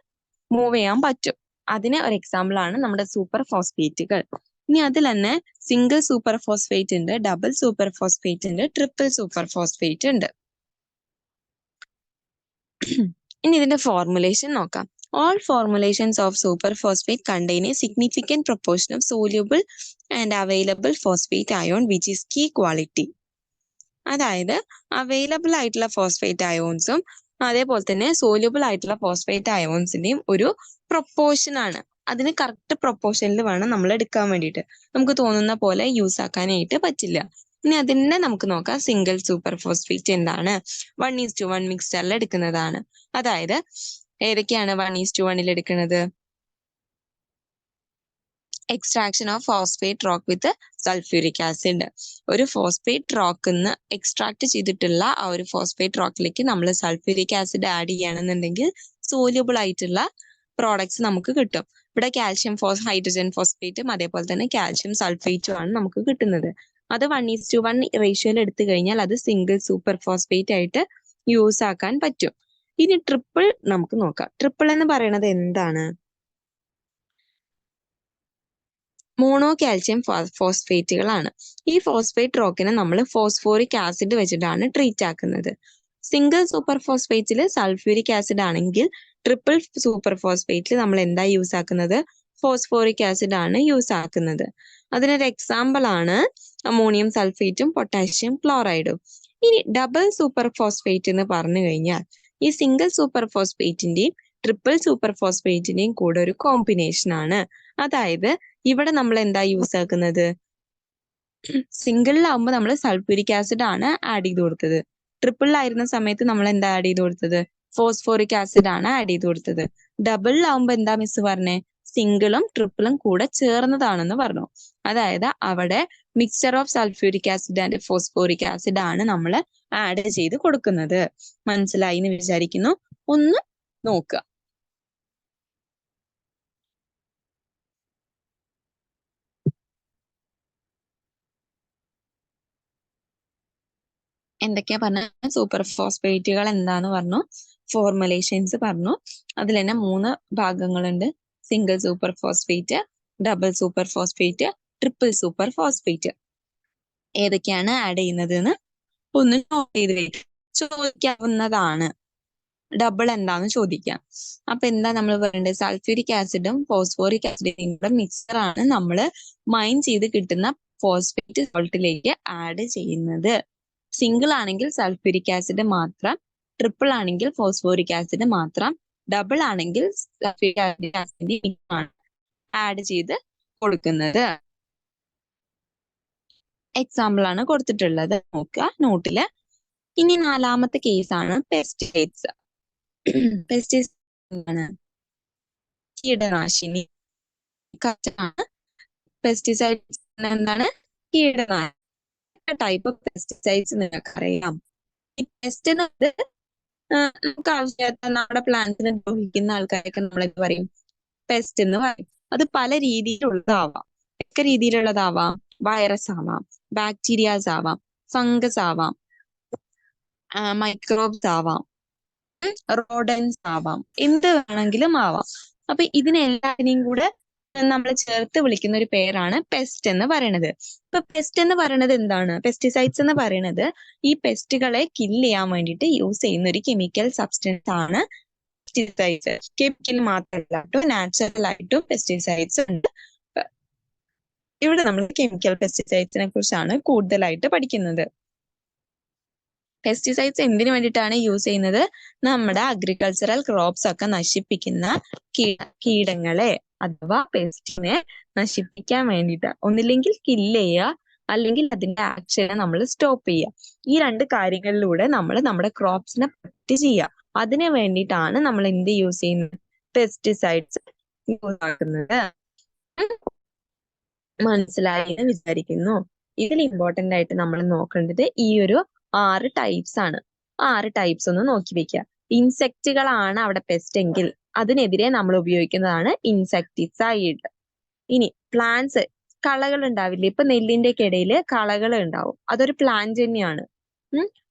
മൂവ് ചെയ്യാൻ പറ്റും. അതിന് ഒരു എക്സാമ്പിൾ ആണ് നമ്മുടെ സൂപ്പർ ഫോസ്ഫേറ്റുകൾ. ഇനി അതിൽ തന്നെ സിംഗിൾ സൂപ്പർ ഫോസ്ഫേറ്റ് ഉണ്ട്, ഡബിൾ സൂപ്പർ ഫോസ്ഫേറ്റ് ഉണ്ട്, ട്രിപ്പിൾ സൂപ്പർ ഫോസ്ഫേറ്റ് ഉണ്ട്. ഇനി ഇതിന്റെ ഫോർമുലേഷൻ നോക്കാം. All formulations of superphosphate contain a significant proportion of soluble and available phosphate ion which is key quality. അതായത് അവൈലബിൾ ആയിട്ടുള്ള ഫോസ്ഫേറ്റ് അയോൺസും അതേപോലെ തന്നെ സോല്യൂബിൾ ആയിട്ടുള്ള ഫോസ്ഫേറ്റ് അയോൺസിന്റെയും ഒരു പ്രൊപ്പോർഷൻ ആണ്. അതിന് കറക്റ്റ് പ്രൊപ്പോർഷനിൽ വേണം നമ്മൾ എടുക്കാൻ വേണ്ടിയിട്ട്. നമുക്ക് തോന്നുന്ന പോലെ യൂസ് ആക്കാനായിട്ട് പറ്റില്ല. ഇനി അതിനെ നമുക്ക് നോക്കാം. സിംഗിൾ സൂപ്പർ ഫോസ്ഫേറ്റ് എന്താണ്? 1:1 മിക്സ്ചറിൽ എടുക്കുന്നതാണ്. അതായത് ഏതൊക്കെയാണ് 1:1 എടുക്കുന്നത്? Extraction of phosphate rock with sulphuric acid. ഒരു ഫോസ്ഫേറ്റ് റോക്കിന്ന് എക്സ്ട്രാക്ട് ചെയ്തിട്ടുള്ള ആ ഒരു ഫോസ്ഫേറ്റ് റോക്കിലേക്ക് നമ്മൾ സൾഫ്യൂരിക് ആസിഡ് ആഡ് ചെയ്യുകയാണെന്നുണ്ടെങ്കിൽ സോല്യൂബിൾ ആയിട്ടുള്ള പ്രോഡക്ട്സ് നമുക്ക് കിട്ടും. ഇവിടെ കാൽഷ്യം ഹൈഡ്രജൻ ഫോസ്ഫേറ്റും അതേപോലെ തന്നെ കാൽഷ്യം സൾഫേറ്റും ആണ് നമുക്ക് കിട്ടുന്നത്. അത് 1:1 റേഷ്യോയിൽ എടുത്തു കഴിഞ്ഞാൽ അത് സിംഗിൾ സൂപ്പർ ഫോസ്ഫേറ്റ് ആയിട്ട് യൂസ് ആക്കാൻ പറ്റും. ഇനി ട്രിപ്പിൾ നമുക്ക് നോക്കാം. ട്രിപ്പിൾ എന്ന് പറയുന്നത് എന്താണ്? മോണോ കാൽഷ്യം ഫോസ്ഫേറ്റുകളാണ്. ഈ ഫോസ്ഫേറ്റ് റോക്കിനെ നമ്മൾ ഫോസ്ഫോറിക് ആസിഡ് വെച്ചിട്ടാണ് ട്രീറ്റ് ആക്കുന്നത്. സിംഗിൾ സൂപ്പർ ഫോസ്ഫേറ്റിൽ സൾഫ്യൂരിക് ആസിഡ് ആണെങ്കിൽ ട്രിപ്പിൾ സൂപ്പർ ഫോസ്ഫേറ്റിൽ നമ്മൾ എന്താ യൂസ് ആക്കുന്നത്? ഫോസ്ഫോറിക് ആസിഡ് ആണ് യൂസ് ആക്കുന്നത്. അതിനൊരു എക്സാമ്പിൾ ആണ് അമോണിയം സൾഫേറ്റും പൊട്ടാഷ്യം ക്ലോറൈഡും. ഇനി ഡബിൾ സൂപ്പർ ഫോസ്ഫേറ്റ് എന്ന് പറഞ്ഞു കഴിഞ്ഞാൽ ഈ സിംഗിൾ സൂപ്പർ ഫോസ്ഫേറ്റിന്റെയും ട്രിപ്പിൾ സൂപ്പർ ഫോസ്ഫേറ്റിന്റെയും കൂടെ ഒരു കോമ്പിനേഷൻ ആണ്. അതായത് ഇവിടെ നമ്മൾ എന്താ യൂസ് ആക്കുന്നത്? സിംഗിളിലാവുമ്പോൾ നമ്മൾ സൾഫ്യൂരിക് ആസിഡ് ആണ് ആഡ് ചെയ്ത് കൊടുത്തത്. ട്രിപ്പിളിലായിരുന്ന സമയത്ത് നമ്മൾ എന്താ ആഡ് ചെയ്ത് കൊടുത്തത്? ഫോസ്ഫോറിക് ആസിഡ് ആണ് ആഡ് ചെയ്ത് കൊടുത്തത്. ഡബിളിലാവുമ്പോ എന്താ മിസ് പറഞ്ഞേ? സിംഗിളും ട്രിപ്പിളും കൂടെ ചേർന്നതാണെന്ന് പറഞ്ഞു. അതായത് അവിടെ mixture of sulphuric acid and phosphoric acid ആണ് നമ്മൾ ആഡ് ചെയ്ത് കൊടുക്കുന്നത്. മനസ്സിലായി എന്ന് വിചാരിക്കുന്നു. ഒന്ന് നോക്കുക. എന്തൊക്കെയാ പറഞ്ഞ? സൂപ്പർ ഫോസ്ഫേറ്റുകൾ എന്താന്ന് പറഞ്ഞു, ഫോർമുലേഷൻസ് പറഞ്ഞു. അതിൽ തന്നെ 3 ഭാഗങ്ങളുണ്ട്: single super phosphate, double super phosphate, triple super phosphate. ഏതൊക്കെയാണ് ആഡ് ചെയ്യുന്നത് എന്ന് ഒന്ന് നോട്ട് ചെയ്ത് വെക്കുക. ചോദിക്കാവുന്നതാണ്. ഡബിൾ എന്താന്ന് ചോദിക്കാം. അപ്പൊ എന്താ നമ്മൾ പറയേണ്ടത്? സൾഫ്യൂരിക് ആസിഡും ഫോസ്ഫോറിക് ആസിഡും കൂടെ മിക്സർ ആണ് നമ്മൾ മൈൻ ചെയ്ത് കിട്ടുന്ന ഫോസ്ഫേറ്റ് സോൾട്ടിലേക്ക് ആഡ് ചെയ്യുന്നത്. സിംഗിൾ ആണെങ്കിൽ സൾഫ്യൂരിക് ആസിഡ് മാത്രം, ട്രിപ്പിൾ ആണെങ്കിൽ ഫോസ്ഫോറിക് ആസിഡ് മാത്രം, ഡബിൾ ആണെങ്കിൽ സൾഫ്യൂരിക് ആസിഡ് ആണ് ആഡ് ചെയ്ത് കൊടുക്കുന്നത്. എക്സാമ്പിൾ ആണ് കൊടുത്തിട്ടുള്ളത്, നോക്കുക നോട്ടില്. ഇനി 4ാമത്തെ കേസാണ് പെസ്റ്റിസൈഡ്സ്. പെസ്റ്റിസൈഡ് ആണ് കീടനാശിനി. പെസ്റ്റിസൈഡ്സ് എന്താണ്? കീടനാശിനി. ടൈപ്പ് ഓഫ് പെസ്റ്റിസൈഡ്സ് നിങ്ങൾക്കറിയാം. ഈ പെസ്റ്റ് എന്നത് നമുക്ക് ആവശ്യമില്ലാത്ത നമ്മുടെ പ്ലാന്റ്സിനെ ദ്രോഹിക്കുന്ന ആൾക്കാരൊക്കെ നമ്മൾ എന്ത് പറയും? പെസ്റ്റ് എന്ന് പറയും. അത് പല രീതിയിലുള്ളതാവാം. ഒക്കെ രീതിയിലുള്ളതാവാം. വൈറസ് ആവാം, ബാക്ടീരിയാസ് ആവാം, ഫംഗസ് ആവാം, മൈക്രോബ്സ് ആവാം, റോഡൻസ് ആവാം, എന്ത് വേണമെങ്കിലും ആവാം. അപ്പൊ ഇതിനെല്ലാത്തിനെയും കൂടെ നമ്മൾ ചേർത്ത് വിളിക്കുന്ന ഒരു പേരാണ് പെസ്റ്റ് എന്ന് പറയുന്നത്. ഇപ്പൊ പെസ്റ്റ് എന്ന് പറയുന്നത് എന്താണ്? പെസ്റ്റിസൈഡ്സ് എന്ന് പറയുന്നത് ഈ പെസ്റ്റുകളെ കില്ല് ചെയ്യാൻ വേണ്ടിയിട്ട് യൂസ് ചെയ്യുന്ന ഒരു കെമിക്കൽ സബ്സ്റ്റൻസ് ആണ് പെസ്റ്റിസൈഡ്സ്. കെമിക്കൽ മാത്രമല്ല, നാച്ചുറൽ ആയിട്ടും പെസ്റ്റിസൈഡ്സ് ഉണ്ട്. ഇവിടെ നമ്മൾ കെമിക്കൽ പെസ്റ്റിസൈഡ്സിനെ കുറിച്ചാണ് കൂടുതലായിട്ട് പഠിക്കുന്നത്. പെസ്റ്റിസൈഡ്സ് എന്തിനു വേണ്ടിയിട്ടാണ് യൂസ് ചെയ്യുന്നത്? നമ്മുടെ അഗ്രികൾച്ചറൽ ക്രോപ്സ് ഒക്കെ നശിപ്പിക്കുന്ന കീടങ്ങളെ അഥവാ പെസ്റ്റിനെ നശിപ്പിക്കാൻ വേണ്ടിയിട്ട്. ഒന്നില്ലെങ്കിൽ കില്ല് ചെയ്യുക, അല്ലെങ്കിൽ അതിന്റെ ആക്ഷനെ നമ്മൾ സ്റ്റോപ്പ് ചെയ്യുക. ഈ 2 കാര്യങ്ങളിലൂടെ നമ്മൾ നമ്മുടെ ക്രോപ്സിനെ പ്രൊട്ടക്ട് ചെയ്യുക. അതിനു വേണ്ടിയിട്ടാണ് നമ്മൾ എന്ത് യൂസ് ചെയ്യുന്നത്? പെസ്റ്റിസൈഡ്സ് യൂസ് ആക്കുന്നത്. മനസ്സിലായി എന്ന് വിചാരിക്കുന്നു. ഇതിൽ ഇമ്പോർട്ടന്റ് ആയിട്ട് നമ്മൾ നോക്കേണ്ടത് ഈ ഒരു 6 ടൈപ്സ് ആണ്. 6 ടൈപ്സ് ഒന്ന് നോക്കി വെക്കുക. ഇൻസെക്റ്റുകളാണ് അവിടെ പെസ്റ്റ് എങ്കിൽ അതിനെതിരെ നമ്മൾ ഉപയോഗിക്കുന്നതാണ് ഇൻസെക്ടിസൈഡ്. ഇനി പ്ലാന്റ്സ്, കളകൾ ഉണ്ടാവില്ലേ? ഇപ്പൊ നെല്ലിന്റെ ഒക്കെ ഇടയിൽ കളകൾ ഉണ്ടാവും, അതൊരു പ്ലാന്റ് തന്നെയാണ്.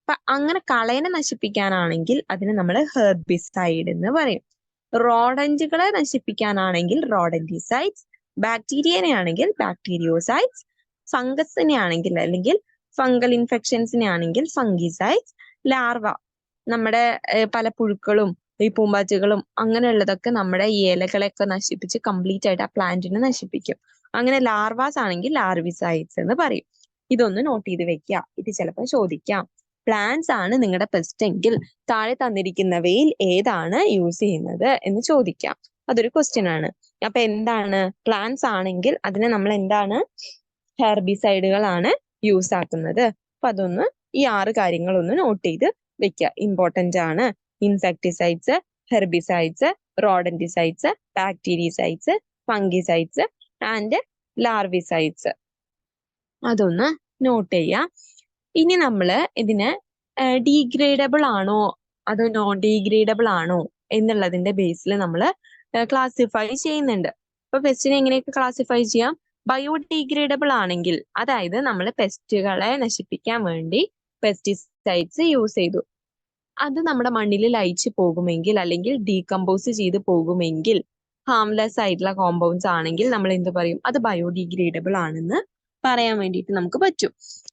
അപ്പൊ അങ്ങനെ കളയെ നശിപ്പിക്കാനാണെങ്കിൽ അതിന് നമ്മൾ ഹെർബിസൈഡ് എന്ന് പറയും. റോഡന്റുകളെ നശിപ്പിക്കാനാണെങ്കിൽ റോഡന്റിസൈഡ്സ്, ബാക്ടീരിയനെ ആണെങ്കിൽ ബാക്ടീരിയോസൈഡ്സ്, ഫംഗസിനെ ആണെങ്കിൽ അല്ലെങ്കിൽ ഫംഗൽ ഇൻഫെക്ഷൻസിനെ ആണെങ്കിൽ ഫംഗിസൈഡ്സ്, ലാർവ നമ്മുടെ പല പുഴുക്കളും ഈ പൂമ്പാറ്റകളും അങ്ങനെയുള്ളതൊക്കെ നമ്മുടെ ഈ ഇലകളെയൊക്കെ നശിപ്പിച്ച് കംപ്ലീറ്റ് ആയിട്ട് ആ പ്ലാന്റിനെ നശിപ്പിക്കും. അങ്ങനെ ലാർവാസ് ആണെങ്കിൽ ലാർവിസൈഡ്സ് എന്ന് പറയും. ഇതൊന്ന് നോട്ട് ചെയ്ത് വെക്കുക. ഇത് ചിലപ്പോൾ ചോദിക്കാം. പ്ലാന്റ്സ് ആണ് നിങ്ങളുടെ പെസ്റ്റ് എങ്കിൽ താഴെ തന്നിരിക്കുന്നവയിൽ ഏതാണ് യൂസ് ചെയ്യുന്നത് എന്ന് ചോദിക്കാം. അതൊരു ക്വസ്റ്റ്യൻ ആണ്. അപ്പൊ എന്താണ്? പ്ലാന്റ്സ് ആണെങ്കിൽ അതിനെ നമ്മൾ എന്താണ്? ഹെർബിസൈഡുകളാണ് യൂസ് ആക്കുന്നത്. അപ്പൊ അതൊന്ന് ഈ 6 കാര്യങ്ങൾ ഒന്ന് നോട്ട് ചെയ്ത് വെക്കുക. ഇമ്പോർട്ടന്റ് ആണ്. Insecticides, herbicides, rodenticides, bactericides, fungicides and larvicides. അതൊന്ന് നോട്ട് ചെയ്യാം. ഇനി നമ്മള് ഇതിന് ഡീഗ്രേഡബിൾ ആണോ അതോ നോൺ ഡീഗ്രേഡബിൾ ആണോ എന്നുള്ളതിന്റെ ബേസിൽ നമ്മൾ ക്ലാസിഫൈ ചെയ്യുന്നുണ്ട്. അപ്പൊ പെസ്റ്റിനെ എങ്ങനെയൊക്കെ ക്ലാസിഫൈ ചെയ്യാം? ബയോഡീഗ്രേഡബിൾ ആണെങ്കിൽ, അതായത് നമ്മൾ പെസ്റ്റുകളെ നശിപ്പിക്കാൻ വേണ്ടി പെസ്റ്റിസൈഡ്സ് യൂസ് ചെയ്തു, അത് നമ്മുടെ മണ്ണിൽ ലയിച്ചു പോകുമെങ്കിൽ അല്ലെങ്കിൽ ഡീകമ്പോസ് ചെയ്ത് പോകുമെങ്കിൽ ഹാംലെസ് ആയിട്ടുള്ള കോമ്പൗണ്ട്സ് ആണെങ്കിൽ നമ്മൾ എന്ത് പറയും? അത് ബയോഡീഗ്രേഡബിൾ ആണെന്ന് പറയാൻ വേണ്ടിയിട്ട് നമുക്ക് പറ്റും.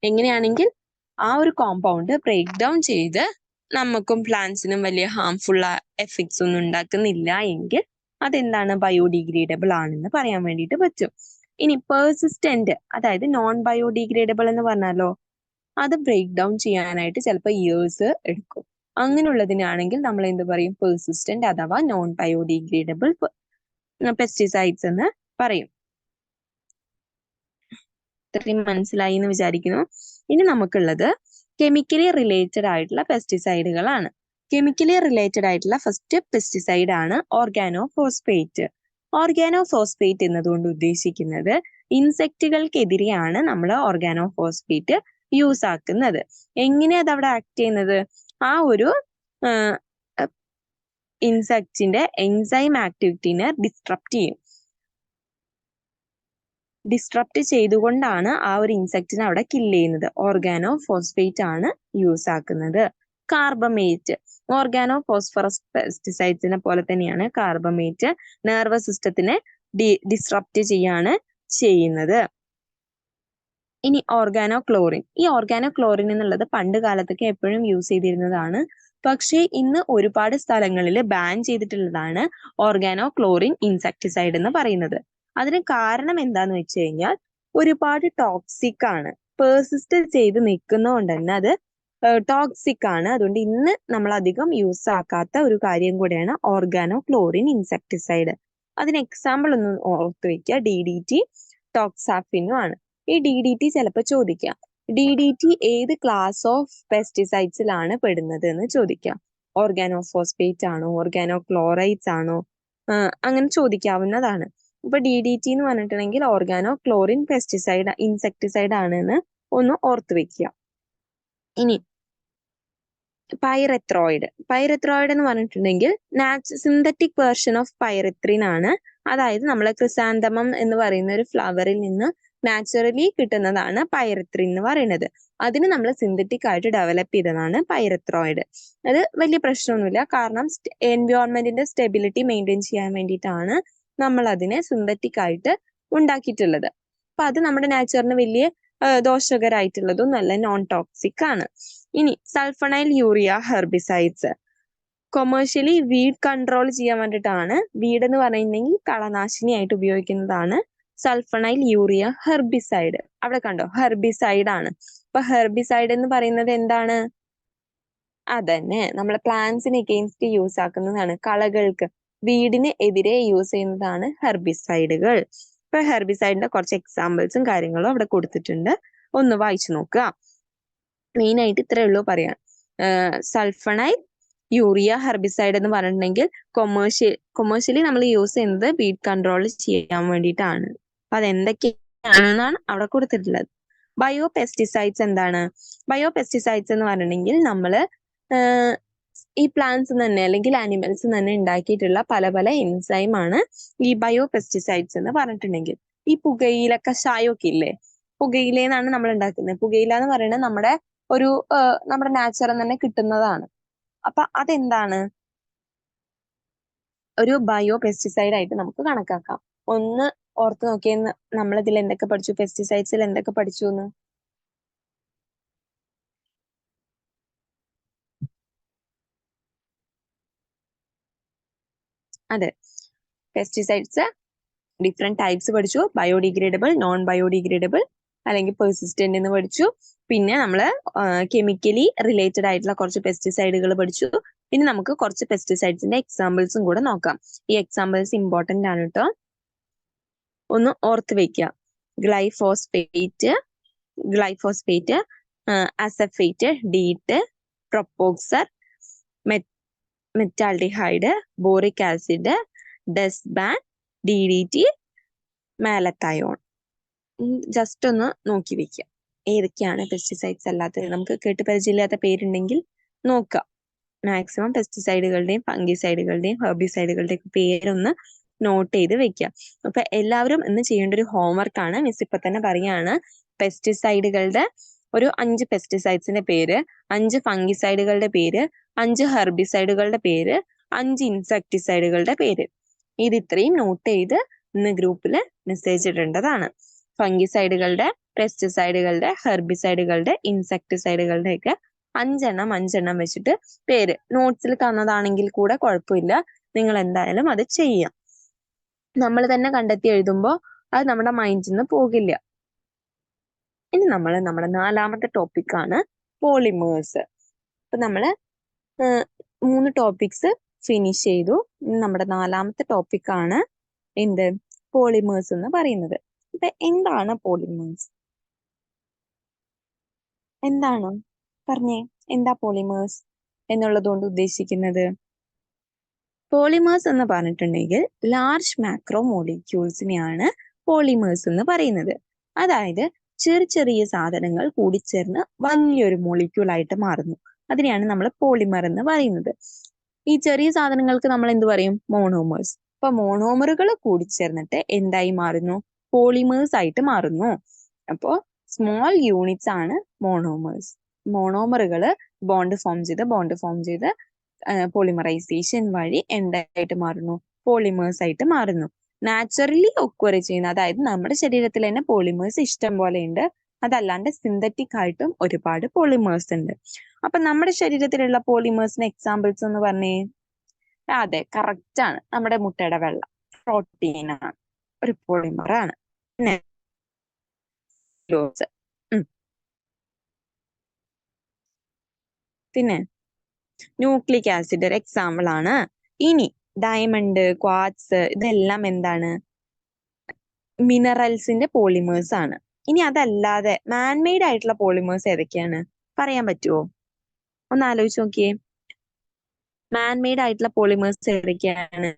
എങ്ങനെയാണെങ്കിൽ ആ ഒരു കോമ്പൗണ്ട് ബ്രേക്ക് ഡൗൺ ചെയ്ത് നമുക്കും പ്ലാന്റ്സിനും വലിയ ഹാംഫുൾ എഫക്ട്സ് ഒന്നും ഉണ്ടാക്കുന്നില്ല എങ്കിൽ അതെന്താണ്? ബയോഡീഗ്രേഡബിൾ ആണെന്ന് പറയാൻ വേണ്ടിയിട്ട് പറ്റും. ഇനി പെർസിസ്റ്റന്റ്, അതായത് നോൺ ബയോഡീഗ്രേഡബിൾ എന്ന് പറഞ്ഞാലോ, അത് ബ്രേക്ക് ഡൗൺ ചെയ്യാനായിട്ട് ചിലപ്പോൾ ഇയേഴ്സ് എടുക്കും. അങ്ങനെയുള്ളതിനാണെങ്കിൽ നമ്മൾ എന്ത് പറയും? പെർസിസ്റ്റന്റ് അഥവാ നോൺ ബയോഡീഗ്രേഡബിൾ പെസ്റ്റിസൈഡ്സ് എന്ന് പറയും. ഇത്രയും മനസ്സിലായി എന്ന് വിചാരിക്കുന്നു. ഇനി നമുക്കുള്ളത് കെമിക്കലി റിലേറ്റഡ് ആയിട്ടുള്ള പെസ്റ്റിസൈഡുകളാണ്. കെമിക്കലി റിലേറ്റഡ് ആയിട്ടുള്ള ഫസ്റ്റ് പെസ്റ്റിസൈഡ് ആണ് ഓർഗാനോഫോസ്ഫേറ്റ്. ഓർഗാനോഫോസ്ഫേറ്റ് എന്നതുകൊണ്ട് ഉദ്ദേശിക്കുന്നത് ഇൻസെക്റ്റുകൾക്കെതിരെയാണ് നമ്മൾ ഓർഗാനോഫോസ്ഫേറ്റ് യൂസ് ആക്കുന്നത്. എങ്ങനെയാ അത് അവിടെ ആക്ട് ചെയ്യുന്നത്? ആ ഒരു ഇൻസെക്റ്റിന്റെ എൻസൈം ആക്ടിവിറ്റിനെ ഡിസ്ട്രപ്റ്റ് ചെയ്യും. ഡിസ്ട്രപ്റ്റ് ചെയ്തുകൊണ്ടാണ് ആ ഒരു ഇൻസെക്റ്റിനെ അവിടെ കില്ല് ചെയ്യുന്നത്. ഓർഗാനോഫോസ്ഫേറ്റ് ആണ് യൂസ് ആക്കുന്നത്. കാർബമേറ്റ്, ഓർഗാനോ ഫോസ്ഫറസ് പെസ്റ്റിസൈഡ്സിനെ പോലെ തന്നെയാണ് കാർബമേറ്റ്. നെർവസ് സിസ്റ്റത്തിനെ ഡിസ്ട്രപ്റ്റ് ചെയ്യാണ് ചെയ്യുന്നത്. ഇനി ഓർഗാനോ ക്ലോറിൻ. ഈ ഓർഗാനോ ക്ലോറിൻ എന്നുള്ളത് പണ്ട് കാലത്തൊക്കെ എപ്പോഴും യൂസ് ചെയ്തിരുന്നതാണ്. പക്ഷേ ഇന്ന് ഒരുപാട് സ്ഥലങ്ങളിൽ ബാൻ ചെയ്തിട്ടുള്ളതാണ് ഓർഗാനോ ക്ലോറിൻ ഇൻസെക്ടിസൈഡ് എന്ന് പറയുന്നത്. അതിന് കാരണം എന്താന്ന് വെച്ച് കഴിഞ്ഞാൽ ഒരുപാട് ടോക്സിക് ആണ്. പേഴ്സിസ്റ്റ് ചെയ്ത് നിൽക്കുന്നതുകൊണ്ട് തന്നെ അത് ടോക്സിക് ആണ്. അതുകൊണ്ട് ഇന്ന് നമ്മൾ അധികം യൂസ് ആക്കാത്ത ഒരു കാര്യം കൂടെയാണ് ഓർഗാനോ ക്ലോറിൻ ഇൻസെക്ടിസൈഡ്. അതിന് എക്സാമ്പിൾ ഒന്ന് ഓർത്ത് വെക്കുക, DDT, ടോക്സാഫിനും ആണ്. ഈ DDT ചിലപ്പോൾ ചോദിക്കാം, DDT ഏത് ക്ലാസ് ഓഫ് പെസ്റ്റിസൈഡ്സിലാണ് പെടുന്നത് എന്ന് ചോദിക്കാം. ഓർഗാനോഫോസ്ഫേറ്റ് ആണോ, ഓർഗാനോ ക്ലോറൈഡ്സ് ആണോ, അങ്ങനെ ചോദിക്കാവുന്നതാണ്. ഇപ്പൊ DDT എന്ന് പറഞ്ഞിട്ടുണ്ടെങ്കിൽ ഓർഗാനോ ക്ലോറിൻ പെസ്റ്റിസൈഡ് ഇൻസെക്ടിസൈഡ് ആണെന്ന് ഒന്ന് ഓർത്ത് വെക്കുക. ഇനി പൈറത്രോയിഡ്. പൈറത്രോയിഡ് എന്ന് പറഞ്ഞിട്ടുണ്ടെങ്കിൽ സിന്തറ്റിക് വേർഷൻ ഓഫ് പൈറത്രിൻ ആണ്. അതായത് നമ്മളെ ക്രിസാന്തമം എന്ന് പറയുന്ന ഒരു ഫ്ലവറിൽ നിന്ന് നാച്ചുറലി കിട്ടുന്നതാണ് പൈറത്രിൻ എന്ന് പറയുന്നത്. അതിന് നമ്മൾ സിന്തറ്റിക് ആയിട്ട് ഡെവലപ്പ് ചെയ്തതാണ് പൈറത്രോയിഡ്. അത് വലിയ പ്രശ്നമൊന്നുമില്ല, കാരണം എൻവയോൺമെന്റിന്റെ സ്റ്റെബിലിറ്റി മെയിൻറ്റെയിൻ ചെയ്യാൻ വേണ്ടിയിട്ടാണ് നമ്മൾ അതിനെ സിന്തറ്റിക് ആയിട്ട് ഉണ്ടാക്കിയിട്ടുള്ളത്. അപ്പൊ അത് നമ്മുടെ നാച്ചുറിന് വലിയ ദോഷകരമായിട്ടുള്ളതും നല്ല നോൺ ടോക്സിക് ആണ്. ഇനി sulfonyl urea herbicides. Commercially weed control ചെയ്യാൻ വേണ്ടിയിട്ടാണ്, വീഡ് എന്ന് പറഞ്ഞിട്ടുണ്ടെങ്കിൽ കളനാശിനി ആയിട്ട് ഉപയോഗിക്കുന്നതാണ് സൾഫണൈൽ യൂറിയ ഹെർബിസൈഡ്. അവിടെ കണ്ടോ, ഹെർബിസൈഡ് ആണ്. അപ്പൊ ഹെർബിസൈഡ് എന്ന് പറയുന്നത് എന്താണ്? അതന്നെ നമ്മളെ പ്ലാന്റ്സിന് എഗെയിൻസ്റ്റ് യൂസ് ആക്കുന്നതാണ്. കളകൾക്ക്, വീടിന് എതിരെ യൂസ് ചെയ്യുന്നതാണ് ഹെർബിസൈഡുകൾ. ഇപ്പൊ ഹെർബിസൈഡിന്റെ കുറച്ച് എക്സാമ്പിൾസും കാര്യങ്ങളും അവിടെ കൊടുത്തിട്ടുണ്ട്, ഒന്ന് വായിച്ചു നോക്കുക. മെയിൻ ആയിട്ട് ഇത്രയേ ഉള്ളൂ പറയാൻ. സൾഫണൈൽ യൂറിയ ഹെർബിസൈഡ് എന്ന് പറഞ്ഞിട്ടുണ്ടെങ്കിൽ കൊമേഴ്ഷ്യലി നമ്മൾ യൂസ് ചെയ്യുന്നത് വീഡ് കൺട്രോൾ ചെയ്യാൻ വേണ്ടിയിട്ടാണ്. അപ്പൊ അതെന്തൊക്കെയാണെന്നാണ് അവിടെ കൊടുത്തിട്ടുള്ളത്. ബയോ പെസ്റ്റിസൈഡ്സ് എന്താണ്? ബയോ പെസ്റ്റിസൈഡ്സ് എന്ന് പറഞ്ഞിട്ടുണ്ടെങ്കിൽ നമ്മള് ഈ പ്ലാന്റ്സ് തന്നെ അല്ലെങ്കിൽ ആനിമൽസ് തന്നെ ഉണ്ടാക്കിയിട്ടുള്ള പല പല എൻസൈം ആണ് ഈ ബയോ പെസ്റ്റിസൈഡ്സ് എന്ന് പറഞ്ഞിട്ടുണ്ടെങ്കിൽ. ഈ പുകയില കഷായമൊക്കെ ഇല്ലേ, പുകയിലെന്നാണ് നമ്മൾ ഉണ്ടാക്കുന്നത്. പുകയില എന്ന് പറയുന്നത് നമ്മുടെ നാച്ചുറൽ തന്നെ കിട്ടുന്നതാണ്. അപ്പൊ അതെന്താണ്? ഒരു ബയോ പെസ്റ്റിസൈഡ് ആയിട്ട് നമുക്ക് കണക്കാക്കാം. ഒന്ന് ഓർത്ത് നോക്കിയെന്ന്, നമ്മളിതിൽ എന്തൊക്കെ പഠിച്ചു, പെസ്റ്റിസൈഡ്സിൽ എന്തൊക്കെ പഠിച്ചു എന്ന്? അതെ, പെസ്റ്റിസൈഡ്സ് ഡിഫറെന്റ് ടൈപ്സ് പഠിച്ചു. ബയോഡിഗ്രേഡബിൾ, നോൺ ബയോഡിഗ്രേഡബിൾ, അല്ലെങ്കിൽ പെർസിസ്റ്റന്റ് എന്ന് പഠിച്ചു. പിന്നെ നമ്മൾ കെമിക്കലി റിലേറ്റഡ് ആയിട്ടുള്ള കുറച്ച് പെസ്റ്റിസൈഡുകൾ പഠിച്ചു. ഇനി നമുക്ക് കുറച്ച് പെസ്റ്റിസൈഡ്സിന്റെ എക്സാമ്പിൾസും കൂടെ നോക്കാം. ഈ എക്സാമ്പിൾസ് ഇമ്പോർട്ടന്റ് ആണ് കേട്ടോ, ഒന്ന് ഓർത്ത് വെക്കുക. Glyphosate, acephate, DEET, propoxur, metaldehyde, boric acid, Dursban, DDT, malathion. Just ഒന്ന് നോക്കി വെക്കുക ഏതൊക്കെയാണ് പെസ്റ്റിസൈഡ്സ് അല്ലാത്തത്. നമുക്ക് കേട്ട് പരിചയമില്ലാത്ത പേരുണ്ടെങ്കിൽ നോക്കുക. മാക്സിമം പെസ്റ്റിസൈഡുകളുടെയും ഫംഗിസൈഡുകളുടെയും ഹെർബിസൈഡുകളുടെയും പേരൊന്ന് നോട്ട് ചെയ്ത് വെക്കുക. അപ്പൊ എല്ലാവരും ഇന്ന് ചെയ്യേണ്ട ഒരു ഹോംവർക്ക് ആണ്. മിസ് ഇപ്പൊ തന്നെ പറയാണ്, പെസ്റ്റിസൈഡുകളുടെ ഒരു 5 പെസ്റ്റിസൈഡ്സിന്റെ പേര്, 5 ഫംഗിസൈഡുകളുടെ പേര്, 5 ഹെർബിസൈഡുകളുടെ പേര്, 5 ഇൻസെക്ടിസൈഡുകളുടെ പേര്. ഇത് ഇത്രയും നോട്ട് ചെയ്ത് ഇന്ന് ഗ്രൂപ്പിൽ മെസ്സേജ് ഇടേണ്ടതാണ്. ഫംഗിസൈഡുകളുടെ, പെസ്റ്റിസൈഡുകളുടെ, ഹെർബിസൈഡുകളുടെ, ഇൻസെക്ടിസൈഡുകളുടെ ഒക്കെ 5 എണ്ണം വെച്ചിട്ട് പേര് നോട്ട്സിൽ തന്നതാണെങ്കിൽ കൂടെ കുഴപ്പമില്ല, നിങ്ങൾ എന്തായാലും അത് ചെയ്യാം. നമ്മൾ തന്നെ കണ്ടെത്തി എഴുതുമ്പോൾ അത് നമ്മുടെ മൈൻഡിൽ നിന്ന് പോകില്ല. ഇനി നമ്മൾ നമ്മുടെ 4ാമത്തെ ടോപ്പിക്കാണ് പോളിമേഴ്സ്. അപ്പൊ നമ്മള് 3 ടോപ്പിക്സ് ഫിനിഷ് ചെയ്തു. നമ്മുടെ 4ാമത്തെ ടോപ്പിക്കാണ് എന്ത്? പോളിമേഴ്സ് എന്ന് പറയുന്നത്. അപ്പൊ എന്താണ് പോളിമേഴ്സ്? എന്താണ് പറഞ്ഞേ, എന്താ പോളിമേഴ്സ് എന്നുള്ളതുകൊണ്ട് ഉദ്ദേശിക്കുന്നത്? പോളിമേഴ്സ് എന്ന് പറഞ്ഞിട്ടുണ്ടെങ്കിൽ ലാർജ് മാക്രോ മോളിക്യൂൾസിനെയാണ് പോളിമേഴ്സ് എന്ന് പറയുന്നത്. അതായത് ചെറിയ സാധനങ്ങൾ കൂടിച്ചേർന്ന് വലിയൊരു മോളിക്യൂൾ ആയിട്ട് മാറുന്നു. അതിനെയാണ് നമ്മൾ പോളിമർ എന്ന് പറയുന്നത്. ഈ ചെറിയ സാധനങ്ങൾക്ക് നമ്മൾ എന്ത് പറയും? മോണോമേഴ്സ്. അപ്പൊ മോണോമറുകൾ കൂടിച്ചേർന്നിട്ട് എന്തായി മാറുന്നു? പോളിമേഴ്സ് ആയിട്ട് മാറുന്നു. അപ്പോ സ്മോൾ യൂണിറ്റ്സ് ആണ് മോണോമേഴ്സ്. മോണോമറുകൾ ബോണ്ട് ഫോം ചെയ്ത് പോളിമറൈസേഷൻ വഴി എന്തായിട്ട് മാറുന്നു? പോളിമേഴ്സ് ആയിട്ട് മാറുന്നു. നാച്ചുറലി ഒക്വർ ചെയ്യുന്ന, അതായത് നമ്മുടെ ശരീരത്തിൽ തന്നെ പോളിമേഴ്സ് ഇഷ്ടം പോലെ ഉണ്ട്. അതല്ലാണ്ട് സിന്തറ്റിക് ആയിട്ടും ഒരുപാട് പോളിമേഴ്സ് ഉണ്ട്. അപ്പൊ നമ്മുടെ ശരീരത്തിലുള്ള പോളിമേഴ്സിന് എക്സാമ്പിൾസ് എന്ന് പറഞ്ഞേ. അതെ, കറക്റ്റ് ആണ്. നമ്മുടെ മുട്ടയുടെ വെള്ള പ്രോട്ടീൻ ആണ്, ഒരു പോളിമർ ആണ്. പിന്നെ പിന്നെ ന്യൂക്ലിക് ആസിഡ് ഒരു എക്സാമ്പിൾ ആണ്. ഇനി ഡയമണ്ട്, ക്വാർട്സ് ഇതെല്ലാം എന്താണ്? മിനറൽസിന്റെ പോളിമേഴ്സ് ആണ്. ഇനി അതല്ലാതെ മാൻമെയ്ഡ് ആയിട്ടുള്ള പോളിമേഴ്സ് ഏതൊക്കെയാണ് പറയാൻ പറ്റുമോ? ഒന്ന് ആലോചിച്ച് നോക്കിയേ. മാൻമെയ്ഡ് ആയിട്ടുള്ള പോളിമേഴ്സ് ഏതൊക്കെയാണ്?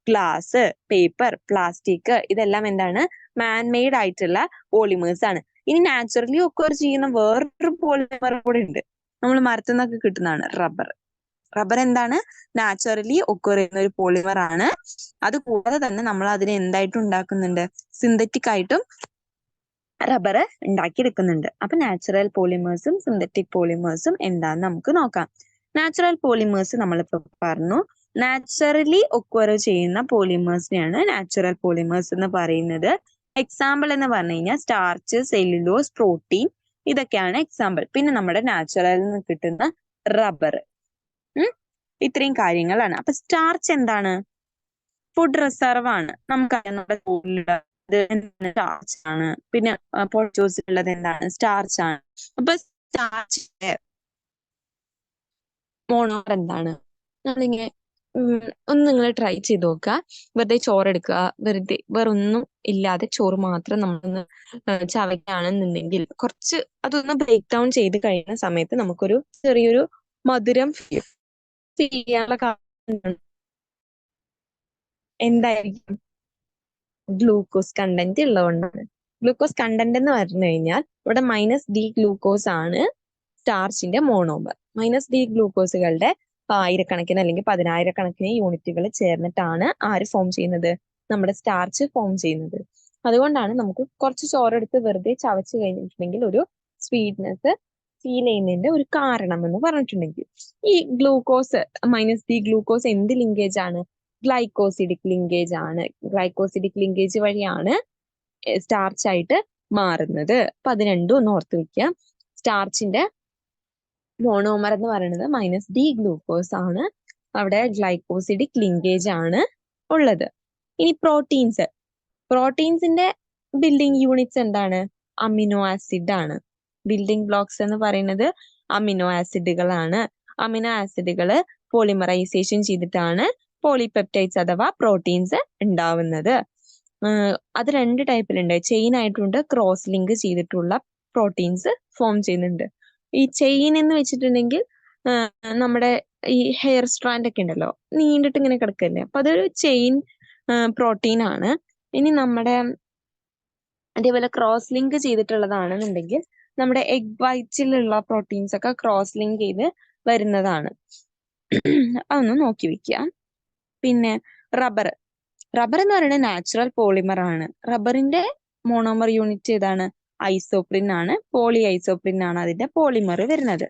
ഗ്ലാസ്, പേപ്പർ, പ്ലാസ്റ്റിക് ഇതെല്ലാം എന്താണ്? മാൻമെയ്ഡ് ആയിട്ടുള്ള പോളിമേഴ്സ് ആണ്. ഇനി നാച്ചുറലി ഒക്കർ ചെയ്യുന്ന വേറൊരു പോളിമർ കൂടെ ഉണ്ട്, നമ്മൾ മരത്തിൽ നിന്നൊക്കെ കിട്ടുന്നതാണ് റബ്ബർ. റബ്ബർ എന്താണ്? നാച്ചുറലി ഒക്കർ ചെയ്യുന്ന ഒരു പോളിമർ ആണ്. അത് കൂടാതെ തന്നെ നമ്മൾ അതിനെ എന്തായിട്ടും ഉണ്ടാക്കുന്നുണ്ട്? സിന്തറ്റിക് ആയിട്ടും റബ്ബർ ഉണ്ടാക്കിയെടുക്കുന്നുണ്ട്. അപ്പൊ നാച്ചുറൽ പോളിമേഴ്സും സിന്തറ്റിക് പോളിമേഴ്സും എന്താന്ന് നമുക്ക് നോക്കാം. നാച്ചുറൽ പോളിമേഴ്സ് നമ്മളിപ്പോ പറഞ്ഞു. നാച്ചുറലി ഒക്വർ ചെയ്യുന്ന പോളിമേഴ്സിനെയാണ് നാച്ചുറൽ പോളിമേഴ്സ് എന്ന് പറയുന്നത്. എക്സാമ്പിൾ എന്ന് പറഞ്ഞു കഴിഞ്ഞാൽ സ്റ്റാർച്ച്, സെല്ലുലോസ്, പ്രോട്ടീൻ ഇതൊക്കെയാണ് എക്സാമ്പിൾ. പിന്നെ നമ്മുടെ നാച്ചുറലിൽ നിന്ന് കിട്ടുന്ന റബ്ബർ. ഇത്രയും കാര്യങ്ങളാണ്. അപ്പൊ സ്റ്റാർച്ച് എന്താണ്? ഫുഡ് റിസർവ് ആണ്. നമുക്കറിയാം നമ്മുടെ സ്റ്റാർച്ച് ആണ്. പിന്നെ പൊട്ടറ്റോസിലുള്ളത് എന്താണ്? സ്റ്റാർച്ച് ആണ്. അപ്പൊ സ്റ്റാർച്ചിന്റെ മോണോമർ എന്താണ്? നമ്മളിങ്ങനെ ഒന്ന് നിങ്ങൾ ട്രൈ ചെയ്ത് നോക്കുക. വെറുതെ ചോറ് എടുക്കുക, വേറൊന്നും ഇല്ലാതെ ചോറ് മാത്രം നമ്മളൊന്ന് ചവയ്ക്കുകയാണെന്നുണ്ടെങ്കിൽ കുറച്ച് അതൊന്ന് ബ്രേക്ക് ഡൗൺ ചെയ്ത് കഴിയുന്ന സമയത്ത് നമുക്കൊരു ചെറിയൊരു മധുരം ഫീൽ ചെയ്യാനുള്ള കാരണം എന്തായിരിക്കും? ഗ്ലൂക്കോസ് കണ്ടന്റ് ഉള്ളതുകൊണ്ടാണ്. ഗ്ലൂക്കോസ് കണ്ടന്റ് എന്ന് പറഞ്ഞു കഴിഞ്ഞാൽ ഇവിടെ -D ഗ്ലൂക്കോസ് ആണ് സ്റ്റാർച്ചിന്റെ മോണോമർ. -D ഗ്ലൂക്കോസുകളുടെ ആയിരക്കണക്കിന് അല്ലെങ്കിൽ പതിനായിരക്കണക്കിന് യൂണിറ്റുകൾ ചേർന്നിട്ടാണ് ആര് ഫോം ചെയ്യുന്നത്? നമ്മുടെ സ്റ്റാർച്ച് ഫോം ചെയ്യുന്നത്. അതുകൊണ്ടാണ് നമുക്ക് കുറച്ച് ചോറെടുത്ത് വെറുതെ ചവച്ച് കഴിഞ്ഞിട്ടുണ്ടെങ്കിൽ ഒരു സ്വീറ്റ്നെസ് ഫീൽ ചെയ്യുന്നതിന്റെ ഒരു കാരണം എന്ന് പറഞ്ഞിട്ടുണ്ടെങ്കിൽ, ഈ ഗ്ലൂക്കോസ് -D ഗ്ലൂക്കോസ് എന്ത് ലിങ്കേജ് ആണ്? ഗ്ലൈക്കോസിഡിക് ലിങ്കേജ് ആണ്. ഗ്ലൈക്കോസിഡിക് ലിങ്കേജ് വഴിയാണ് സ്റ്റാർച്ച് ആയിട്ട് മാറുന്നത്. അപ്പൊ അത് രണ്ടും ഒന്ന് ഓർത്ത് വെക്കുക. സ്റ്റാർച്ചിന്റെ മോണോമർ എന്ന് പറയുന്നത് -D ഗ്ലൂക്കോസ് ആണ്. അവിടെ ഗ്ലൈക്കോസിഡിക് ലിങ്കേജ് ആണ് ഉള്ളത്. ഇനി പ്രോട്ടീൻസിന്റെ ബിൽഡിംഗ് യൂണിറ്റ്സ് എന്താണ്? അമിനോ ആസിഡ് ആണ്. ബിൽഡിംഗ് ബ്ലോക്സ് എന്ന് പറയുന്നത് അമിനോ ആസിഡുകളാണ്. അമിനോ ആസിഡുകൾ പോളിമറൈസേഷൻ ചെയ്തിട്ടാണ് പോളിപെപ്റ്റൈഡ്സ് അഥവാ പ്രോട്ടീൻസ് ഉണ്ടാവുന്നത്. അത് രണ്ട് ടൈപ്പിലുണ്ട്. ചെയിൻ ആയിട്ടുണ്ട്, ക്രോസ് ലിങ്ക് ചെയ്തിട്ടുള്ള പ്രോട്ടീൻസ് ഫോം ചെയ്യുന്നുണ്ട്. ഈ ചെയിൻ എന്ന് വെച്ചിട്ടുണ്ടെങ്കിൽ നമ്മുടെ ഈ ഹെയർ സ്ട്രാൻഡ് ഒക്കെ ഉണ്ടല്ലോ, നീണ്ടിട്ട് ഇങ്ങനെ കിടക്കല്ലേ, അപ്പൊ അതൊരു ചെയിൻ പ്രോട്ടീൻ ആണ്. ഇനി നമ്മുടെ അതേപോലെ ക്രോസ് ലിങ്ക് ചെയ്തിട്ടുള്ളതാണെന്നുണ്ടെങ്കിൽ നമ്മുടെ എഗ് വൈറ്റിലുള്ള പ്രോട്ടീൻസ് ഒക്കെ ക്രോസ് ലിങ്ക് ചെയ്ത് വരുന്നതാണ്. അതൊന്ന് നോക്കി വെക്കുക. പിന്നെ റബ്ബർ എന്ന് പറയുന്നത് നാച്ചുറൽ പോളിമർ ആണ്. റബ്ബറിന്റെ മോണോമർ യൂണിറ്റ് ഏതാണ്? ഐസോപ്രിൻ ആണ്. പോളി ഐസോപ്രിൻ ആണ് അതിന്റെ പോളിമർ വരുന്നത്.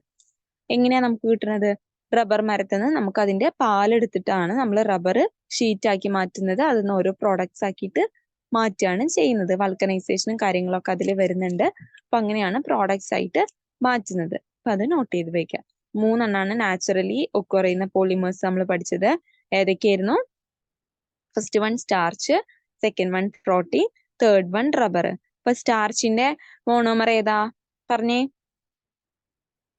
എങ്ങനെയാ നമുക്ക് കിട്ടുന്നത്? റബ്ബർ മരത്തിൽ നിന്ന് നമുക്ക് അതിന്റെ പാലെടുത്തിട്ടാണ് നമ്മൾ റബ്ബർ ഷീറ്റ് ആക്കി മാറ്റുന്നത്. അതിന്ന് ഓരോ പ്രോഡക്ട്സ് ആക്കിയിട്ട് മാറ്റുകയാണ് ചെയ്യുന്നത്. വൾക്കനൈസേഷനും കാര്യങ്ങളൊക്കെ അതിൽ വരുന്നുണ്ട്. അപ്പൊ അങ്ങനെയാണ് പ്രോഡക്ട്സ് ആയിട്ട് മാറ്റുന്നത്. അപ്പൊ അത് നോട്ട് ചെയ്ത് വെക്കാം. 3 നാച്ചുറലി ഒക്കർ ചെയ്യുന്ന പോളിമേഴ്സ് നമ്മൾ പഠിച്ചത്. ഏതൊക്കെയായിരുന്നു? First one starch, second one protein, third one rubber. അപ്പൊ സ്റ്റാർച്ചിന്റെ മോണോമർ ഏതാ പറഞ്ഞേ?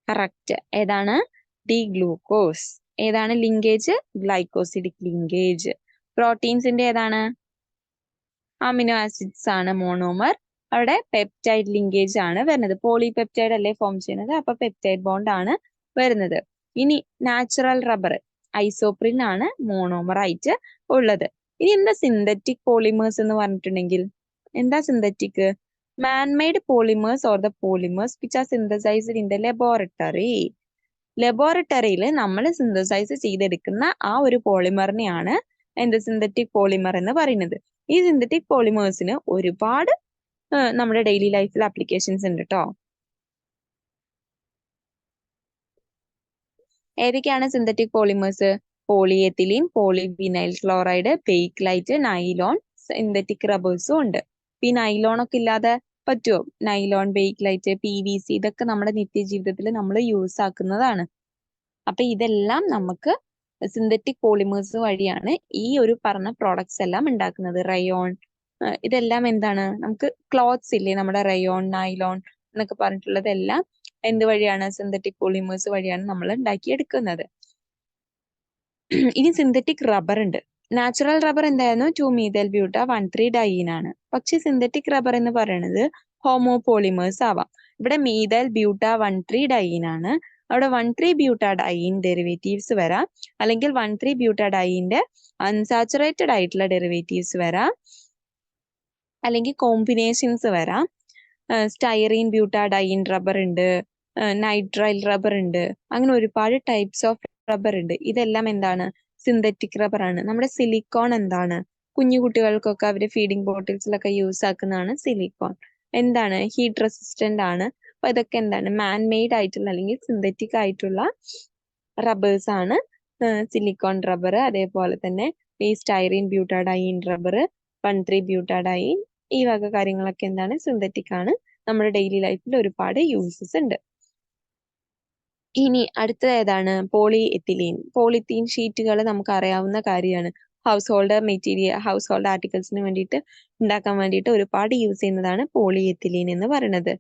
കറക്റ്റ്. ഏതാണ്? D glucose. ഏതാണ് ലിങ്കേജ്? Glycosidic linkage. പ്രോട്ടീൻസിന്റെ ഏതാണ്? അമിനോ ആസിഡ്സ് ആണ് മോണോമർ. അവിടെ പെപ്റ്റൈഡ് ലിങ്കേജ് ആണ് വരുന്നത്. പോളിപെപ്റ്റൈഡ് അല്ലേ ഫോം ചെയ്യുന്നത്, അപ്പൊ പെപ്റ്റൈഡ് ബോണ്ട് ആണ് വരുന്നത്. ഇനി നാച്ചുറൽ റബ്ബർ ഐസോപ്രിൻ ആണ് മോണോമർ ആയിട്ട് ഉള്ളത്. ഇനി എന്താ സിന്തറ്റിക് പോളിമേഴ്സ് എന്ന് പറഞ്ഞിട്ടുണ്ടെങ്കിൽ എന്താ synthetic? Man-made polymers or the polymers which are synthesised in the laboratory. ലബോറട്ടറിയിൽ നമ്മൾ സിന്തസൈസ് ചെയ്തെടുക്കുന്ന ആ ഒരു പോളിമറിനെയാണ് എന്ത് സിന്തറ്റിക് പോളിമർ എന്ന് പറയുന്നത്. ഈ സിന്തറ്റിക് പോളിമേഴ്സിന് ഒരുപാട് നമ്മുടെ ഡെയിലി ലൈഫിൽ ആപ്ലിക്കേഷൻസ് ഉണ്ട് കേട്ടോ. ഏതൊക്കെയാണ് synthetic polymers? Polyethylene, polyvinyl chloride, bakelite, nylon, synthetic റബ്ബേഴ്സും ഉണ്ട്. ഈ നൈലോൺ ഒക്കെ ഇല്ലാതെ പറ്റുമോ? നൈലോൺ, ബേക്ക്ലൈറ്റ്, PVC ഇതൊക്കെ നമ്മുടെ നിത്യജീവിതത്തിൽ നമ്മൾ യൂസ് ആക്കുന്നതാണ്. അപ്പൊ ഇതെല്ലാം നമുക്ക് സിന്തറ്റിക് പോളിമേഴ്സ് വഴിയാണ് ഈ ഒരു പറഞ്ഞ പ്രോഡക്ട്സ് എല്ലാം ഉണ്ടാക്കുന്നത്. റയോൺ ഇതെല്ലാം എന്താണ്? നമുക്ക് ക്ലോത്ത്സ് ഇല്ലേ, നമ്മുടെ റയോൺ, നൈലോൺ എന്നൊക്കെ പറഞ്ഞിട്ടുള്ളതെല്ലാം എന്ത് വഴിയാണ്? സിന്തറ്റിക് പോളിമേഴ്സ് വഴിയാണ് നമ്മൾ ഉണ്ടാക്കിയെടുക്കുന്നത്. ഇനി സിന്തറ്റിക് റബ്ബർ ഉണ്ട്. നാച്ചുറൽ റബ്ബർ എന്തായിരുന്നു? 2-methyl buta 1,3-diene ആണ്. പക്ഷെ സിന്തറ്റിക് റബ്ബർ എന്ന് പറയുന്നത് ഹോമോപോളിമേഴ്സ് ആവാം. ഇവിടെ മീഥൈൽ ബ്യൂട്ട 1,3-diene ആണ്. അവിടെ 1,3-butadiene ഡെറിവേറ്റീവ്സ് വരാം, അല്ലെങ്കിൽ 1,3-butadieneന്റെ അൺസാച്ചുറേറ്റഡ് ആയിട്ടുള്ള ഡെറിവേറ്റീവ്സ് വരാം, അല്ലെങ്കിൽ കോമ്പിനേഷൻസ് വരാം. സ്റ്റൈറീൻ ബ്യൂട്ടാഡൈൻ റബ്ബർ ഉണ്ട്, നൈട്രൈൽ റബ്ബർ ഉണ്ട്, അങ്ങനെ ഒരുപാട് ടൈപ്സ് ഓഫ് റബ്ബർ ഉണ്ട്. ഇതെല്ലാം എന്താണ്? സിന്തറ്റിക് റബ്ബർ ആണ്. നമ്മുടെ സിലിക്കോൺ എന്താണ്? കുഞ്ഞു കുട്ടികൾക്കൊക്കെ അവര് ഫീഡിംഗ് ബോട്ടിൽസിലൊക്കെ യൂസ് ആക്കുന്നതാണ് സിലിക്കോൺ. എന്താണ്? ഹീറ്റ് റെസിസ്റ്റന്റ് ആണ്. അപ്പൊ ഇതൊക്കെ എന്താണ്? മാൻ മെയ്ഡ് ആയിട്ടുള്ള അല്ലെങ്കിൽ സിന്തറ്റിക് ആയിട്ടുള്ള റബ്ബേഴ്സ് ആണ് സിലിക്കോൺ റബ്ബർ. അതേപോലെ തന്നെ ഈ സ്റ്റൈറീൻ ബ്യൂട്ടാഡൈൻ റബ്ബർ, 1,3-butadiene ഈ വക കാര്യങ്ങളൊക്കെ എന്താണ്? സിന്തറ്റിക് ആണ്. നമ്മുടെ ഡെയിലി ലൈഫിൽ ഒരുപാട് യൂസസ് ഉണ്ട്. ഇനി അടുത്തത് ഏതാണ്? Poly ethylene. പോളിത്തീൻ ഷീറ്റുകൾ നമുക്ക് അറിയാവുന്ന കാര്യമാണ്. Household material, household ആർട്ടിക്കിൾസിന് വേണ്ടിയിട്ട് ഉണ്ടാക്കാൻ വേണ്ടിയിട്ട് ഒരുപാട് യൂസ് ചെയ്യുന്നതാണ് പോളി എത്തിലീൻ എന്ന് പറയുന്നത്.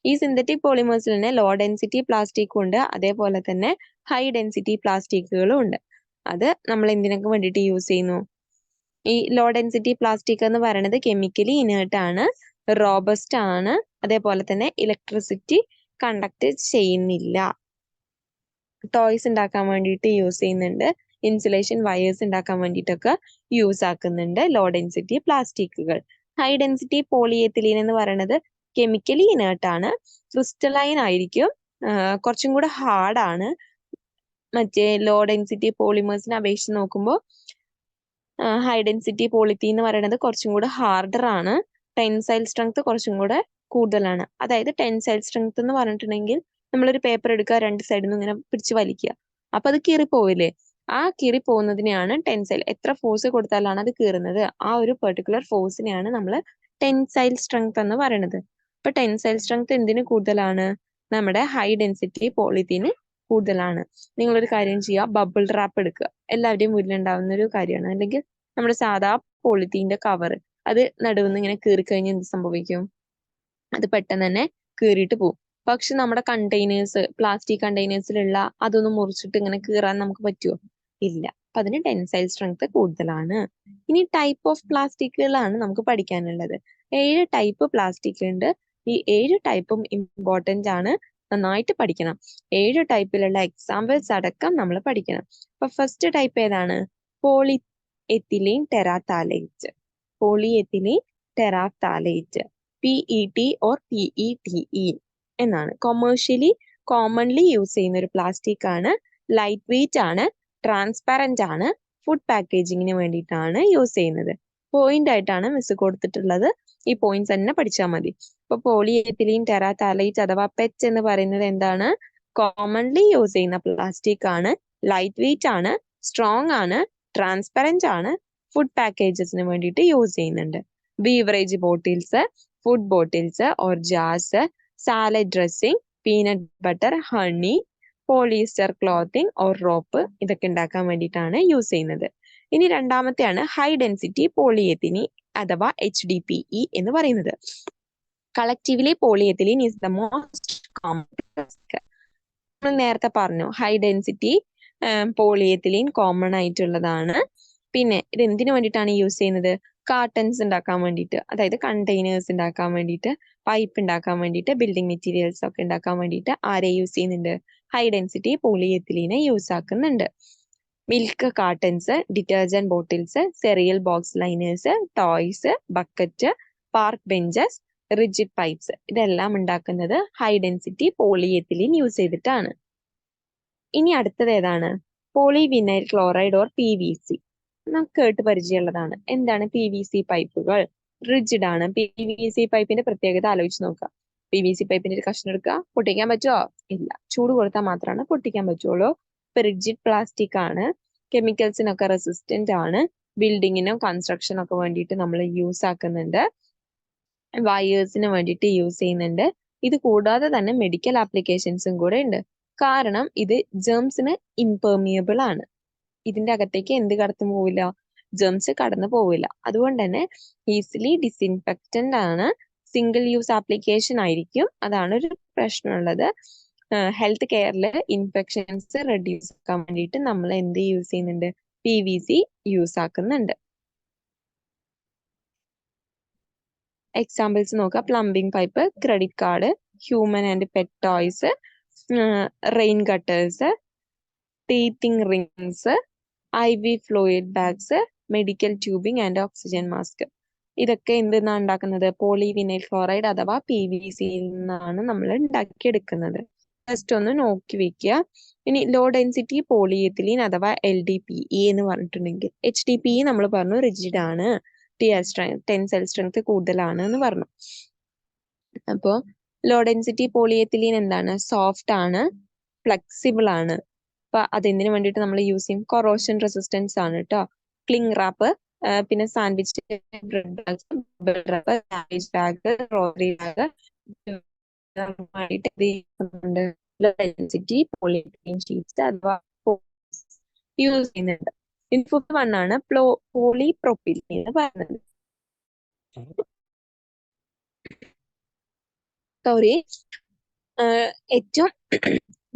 ഈ സിന്തറ്റിക് പോളിമേഴ്സിൽ തന്നെ ലോ ഡെൻസിറ്റി പ്ലാസ്റ്റിക്കും ഉണ്ട്, അതേപോലെ തന്നെ ഹൈ ഡെൻസിറ്റി പ്ലാസ്റ്റിക്കുകളും ഉണ്ട്. അത് നമ്മൾ എന്തിനൊക്കെ വേണ്ടിയിട്ട് യൂസ് ചെയ്യുന്നു? ഈ ലോ ഡെൻസിറ്റി പ്ലാസ്റ്റിക് എന്ന് പറയുന്നത് കെമിക്കലി ഇനേർട്ട് ആണ്, റോബസ്റ്റ് ആണ്, അതേപോലെ തന്നെ ഇലക്ട്രിസിറ്റി കണ്ടക്ട് ചെയ്യുന്നില്ല. ടോയ്സ് ഉണ്ടാക്കാൻ വേണ്ടിയിട്ട് യൂസ് ചെയ്യുന്നുണ്ട്, ഇൻസുലേഷൻ വയേഴ്സ് ഉണ്ടാക്കാൻ വേണ്ടിയിട്ടൊക്കെ യൂസ് ആക്കുന്നുണ്ട് ലോ ഡെൻസിറ്റി പ്ലാസ്റ്റിക്കുകൾ. ഹൈ ഡെൻസിറ്റി പോളിയെത്തിലീൻ എന്ന് പറയുന്നത് കെമിക്കലി ഇനേർട്ട് ആണ്, ക്രിസ്റ്റലൈൻ ആയിരിക്കും, കുറച്ചും കൂടെ ഹാർഡാണ്. മറ്റേ ലോ ഡെൻസിറ്റി പോളിമേഴ്സിനെ അപേക്ഷിച്ച് നോക്കുമ്പോൾ ഹൈ ഡെൻസിറ്റി പോളിത്തീൻ എന്ന് പറയുന്നത് കുറച്ചും കൂടെ ഹാർഡർ ആണ്. ടെൻസൈൽ സ്ട്രെങ്ത് കുറച്ചും കൂടെ കൂടുതലാണ്. അതായത് ടെൻസൈൽ സ്ട്രെങ്ത് എന്ന് പറഞ്ഞിട്ടുണ്ടെങ്കിൽ നമ്മളൊരു പേപ്പർ എടുക്കുക, രണ്ട് സൈഡിൽ നിന്ന് ഇങ്ങനെ പിടിച്ച് വലിക്കുക, അപ്പൊ അത് കീറി പോവില്ലേ? ആ കീറി പോകുന്നതിനെയാണ് ടെൻസൈൽ. എത്ര ഫോഴ്സ് കൊടുത്താലാണ് അത് കീറുന്നത്, ആ ഒരു പെർട്ടിക്കുലർ ഫോഴ്സിനെയാണ് നമ്മൾ ടെൻസൈൽ സ്ട്രെങ്ത് എന്ന് പറയുന്നത്. അപ്പൊ ടെൻസൈൽ സ്ട്രെങ്ത് എന്തിന് കൂടുതലാണ്? നമ്മുടെ ഹൈ ഡെൻസിറ്റി പോളിത്തീന് കൂടുതലാണ്. നിങ്ങളൊരു കാര്യം ചെയ്യുക, ബബിൾ റാപ്പ് എടുക്കുക. എല്ലാവരുടെയും വീട്ടിലുണ്ടാവുന്ന ഒരു കാര്യമാണ്. അല്ലെങ്കിൽ നമ്മുടെ സാധാ പോളിത്തീന്റെ കവർ, അത് നടുവിന്ന് ഇങ്ങനെ കീറി കഴിഞ്ഞ് എന്ത് സംഭവിക്കും? അത് പെട്ടെന്ന് തന്നെ കീറിയിട്ട് പോകും. പക്ഷെ നമ്മുടെ കണ്ടെയ്നേഴ്സ്, പ്ലാസ്റ്റിക് കണ്ടെയ്നേഴ്സിലുള്ള അതൊന്നും മുറിച്ചിട്ട് ഇങ്ങനെ കീറാൻ നമുക്ക് പറ്റുമോ? ഇല്ല. അപ്പൊ അതിന് ടെൻസൈൽ സ്ട്രെങ്ത് കൂടുതലാണ്. ഇനി ടൈപ്പ് ഓഫ് പ്ലാസ്റ്റിക്കുകളാണ് നമുക്ക് പഠിക്കാനുള്ളത്. 7 ടൈപ്പ് പ്ലാസ്റ്റിക് ഉണ്ട്. ഈ 7 ടൈപ്പും ഇമ്പോർട്ടന്റ് ആണ്, നന്നായിട്ട് പഠിക്കണം. 7 ടൈപ്പിലുള്ള എക്സാമ്പിൾസ് അടക്കം നമ്മൾ പഠിക്കണം. അപ്പൊ ഫസ്റ്റ് ടൈപ്പ് ഏതാണ്? Polyethylene terephthalate. Polyethylene terephthalate, PET or PETE എന്നാണ്. കോമൺലി യൂസ് ചെയ്യുന്ന ഒരു പ്ലാസ്റ്റിക് ആണ്. ലൈറ്റ് വെയിറ്റ് ആണ്, ട്രാൻസ്പാരന്റ് ആണ്, ഫുഡ് പാക്കേജിങ്ങിന് വേണ്ടിയിട്ടാണ് യൂസ് ചെയ്യുന്നത്. പോയിന്റ് ആയിട്ടാണ് മിസ് കൊടുത്തിട്ടുള്ളത്. ഈ പോയിന്റ്സ് തന്നെ പഠിച്ചാൽ മതി. ഇപ്പൊ പോളിയെത്തിലീൻ ടെറാത്താലൈറ്റ് അഥവാ പെറ്റ് എന്ന് പറയുന്നത് എന്താണ്? കോമൺലി യൂസ് ചെയ്യുന്ന പ്ലാസ്റ്റിക് ആണ്, ലൈറ്റ് വെയിറ്റ് ആണ്, സ്ട്രോങ് ആണ്, ട്രാൻസ്പെറന്റ് ആണ്, ഫുഡ് പാക്കേജസിന് വേണ്ടിയിട്ട് യൂസ് ചെയ്യുന്നുണ്ട്. Beverage bottles, food bottles or jars, salad dressing, peanut butter, honey, polyester clothing or rope ഇതൊക്കെ ഉണ്ടാക്കാൻ വേണ്ടിയിട്ടാണ് യൂസ് ചെയ്യുന്നത്. ഇനി രണ്ടാമത്തെയാണ് ഹൈ ഡെൻസിറ്റി പോളിയെത്തിലീൻ അഥവാ HDPE എന്ന് പറയുന്നത്. Collectively polyethylene is the most common plastic. നമ്മൾ നേരത്തെ പറഞ്ഞു ഹൈ ഡെൻസിറ്റി പോളിയെത്തിലീൻ കോമൺ ആയിട്ടുള്ളതാണ്. പിന്നെ ഇത് എന്തിനു വേണ്ടിയിട്ടാണ് യൂസ് ചെയ്യുന്നത്? കാർട്ടൻസ് ഉണ്ടാക്കാൻ വേണ്ടിയിട്ട്, അതായത് കണ്ടെയ്നേഴ്സ് ഉണ്ടാക്കാൻ വേണ്ടിയിട്ട്, പൈപ്പ് ഉണ്ടാക്കാൻ വേണ്ടിയിട്ട്, ബിൽഡിംഗ് മെറ്റീരിയൽസ് ഒക്കെ ഉണ്ടാക്കാൻ വേണ്ടിയിട്ട് ആരെ യൂസ് ചെയ്യുന്നുണ്ട്? ഹൈ ഡെൻസിറ്റി പോളിയെത്തിലീനെ യൂസ് ആക്കുന്നുണ്ട്. Milk cartons, detergent bottles, cereal box liners, toys, bucket, park benches, rigid pipes, ഇതെല്ലാം ഉണ്ടാക്കുന്നത് ഹൈ ഡെൻസിറ്റി പോളിയെത്തിലീൻ യൂസ് ചെയ്തിട്ടാണ്. ഇനി അടുത്തത് ഏതാണ്? Polyvinyl chloride or PVC. നമുക്ക് കേട്ട് പരിചയമുള്ളതാണ്. എന്താണ് PVC പൈപ്പുകൾ? റിജിഡ് ആണ്. PVC പൈപ്പിന്റെ പ്രത്യേകത ആലോചിച്ച് നോക്കുക. PVC പൈപ്പിന്റെ ഒരു കഷ്ണം എടുക്കുക, പൊട്ടിക്കാൻ പറ്റുമോ? ഇല്ല. ചൂട് കൊടുത്താൽ മാത്രമാണ് പൊട്ടിക്കാൻ പറ്റുള്ളൂ. റിജിഡ് പ്ലാസ്റ്റിക് ആണ്. കെമിക്കൽസിനൊക്കെ റെസിസ്റ്റന്റ് ആണ്. ബിൽഡിങ്ങിനും കൺസ്ട്രക്ഷനൊക്കെ വേണ്ടിയിട്ട് നമ്മൾ യൂസ് ആക്കുന്നുണ്ട്. വയേഴ്സിന് വേണ്ടിയിട്ട് യൂസ് ചെയ്യുന്നുണ്ട്. ഇത് കൂടാതെ തന്നെ മെഡിക്കൽ ആപ്ലിക്കേഷൻസും കൂടെ ഉണ്ട്. കാരണം ഇത് ജെംസിന് ഇംപെർമിയബിൾ ആണ്. ഇതിന്റെ അകത്തേക്ക് എന്ത് കടന്നു പോവില്ല? ജെംസ് കടന്നു പോവില്ല. അതുകൊണ്ട് തന്നെ ഈസിലി ഡിസിൻഫെക്റ്റന്റ് ആണ്. സിംഗിൾ യൂസ് ആപ്ലിക്കേഷൻ ആയിരിക്കും. അതാണ് ഒരു പ്രശ്നമുള്ളത്. ഹെൽത്ത് കെയറിൽ ഇൻഫെക്ഷൻസ് റെഡ്യൂസ് ആക്കാൻ വേണ്ടിയിട്ട് നമ്മൾ എന്ത് യൂസ് ചെയ്യുന്നുണ്ട്? PVC യൂസ് ആക്കുന്നുണ്ട്. എക്സാമ്പിൾസ് നോക്കുക. Plumbing pipe, credit card, human and pet toys, rain gutters, teething rings, IV fluid bags, medical tubing and oxygen mask. ഇതൊക്കെ എന്തിനാണ് ഉണ്ടാക്കുന്നത്? പോളിവിനൈൽ ക്ലോറൈഡ് അഥവാ PVCയിൽ നിന്നാണ് നമ്മൾ ഉണ്ടാക്കിയെടുക്കുന്നത്. ജസ്റ്റ് ഒന്ന് നോക്കി വെക്കുക. ഇനി ലോ ഡെൻസിറ്റി പോളിയെത്തിലീൻ അഥവാ LDPE എന്ന് പറഞ്ഞിട്ടുണ്ടെങ്കിൽ, HDPE നമ്മൾ പറഞ്ഞു റിജിഡ് ആണ്, ടെൻസൈൽ സ്ട്രെങ്ത് കൂടുതലാണ് എന്ന് പറഞ്ഞു. അപ്പോ ലോ ഡെൻസിറ്റി പോളിയെത്തിലീൻ എന്താണ്? സോഫ്റ്റ് ആണ്, ഫ്ലെക്സിബിൾ ആണ്. അപ്പൊ അതെന്തിനു വേണ്ടിയിട്ട് നമ്മൾ യൂസ് ചെയ്യും? കൊറോഷൻ റെസിസ്റ്റൻസ് ആണ് കേട്ടോ. ക്ലിംഗ് റാപ്പ്, പിന്നെ sandwich bread bags, bubble wrap, garbage bag, robbery bag low density polyethylene sheets അഥവാ യൂസ് ചെയ്യുന്നുണ്ട്. ഫിഫ്ത് വൺ ആണ് പോളിപ്രൊപ്പിലീൻ എന്ന് പറയുന്നത്. സോറി, ഏറ്റവും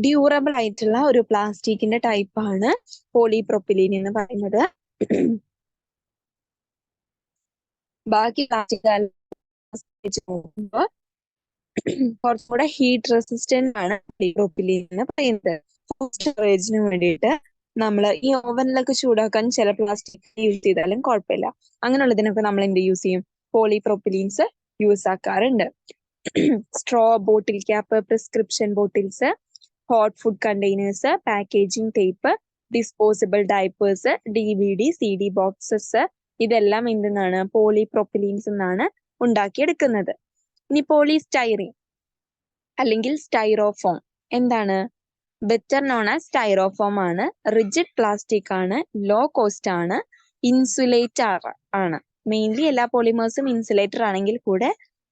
ഡ്യൂറബിൾ ആയിട്ടുള്ള ഒരു പ്ലാസ്റ്റിക്കിന്റെ ടൈപ്പ് ആണ് പോളിപ്രൊപ്പിലീൻ എന്ന് പറയുന്നത്. ബാക്കി പ്ലാസ്റ്റിക് നോക്കുമ്പോൾ കുറച്ചുകൂടെ ഹീറ്റ് റെസിസ്റ്റന്റ് ആണ് പോളിപ്രൊപ്പിലീൻ എന്ന് പറയുന്നത്. സ്റ്റോറേജിന് വേണ്ടിയിട്ട് നമ്മൾ ഈ ഓവനിലൊക്കെ ചൂടാക്കാൻ ചില പ്ലാസ്റ്റിക് യൂസ് ചെയ്താലും കുഴപ്പമില്ല. അങ്ങനെയുള്ളതിനൊക്കെ നമ്മൾ എന്ത് യൂസ് ചെയ്യും? പോളിപ്രൊപ്പിലീൻസ് യൂസ് ആക്കാറുണ്ട്. Straw, bottle cap, prescription bottles, hot food containers, packaging tape, disposable diapers, DVD CD boxes, ഇതെല്ലാം എന്തെന്നാണ്? പോളിപ്രൊപ്പിലീൻസ് എന്നാണ് ഉണ്ടാക്കിയെടുക്കുന്നത്. ഇനി പോളിസ്റ്റൈറീൻ അല്ലെങ്കിൽ സ്റ്റൈറോഫോം എന്താണ്? ബെറ്റർ നോൺ ആസ് സ്റ്റൈറോഫോം ആണ്. റിജിഡ് പ്ലാസ്റ്റിക് ആണ്, ലോ കോസ്റ്റ് ആണ്, ഇൻസുലേറ്റർ ആണ്. മെയിൻലി എല്ലാ പോളിമേഴ്സും ഇൻസുലേറ്റർ ആണെങ്കിൽ കൂടെ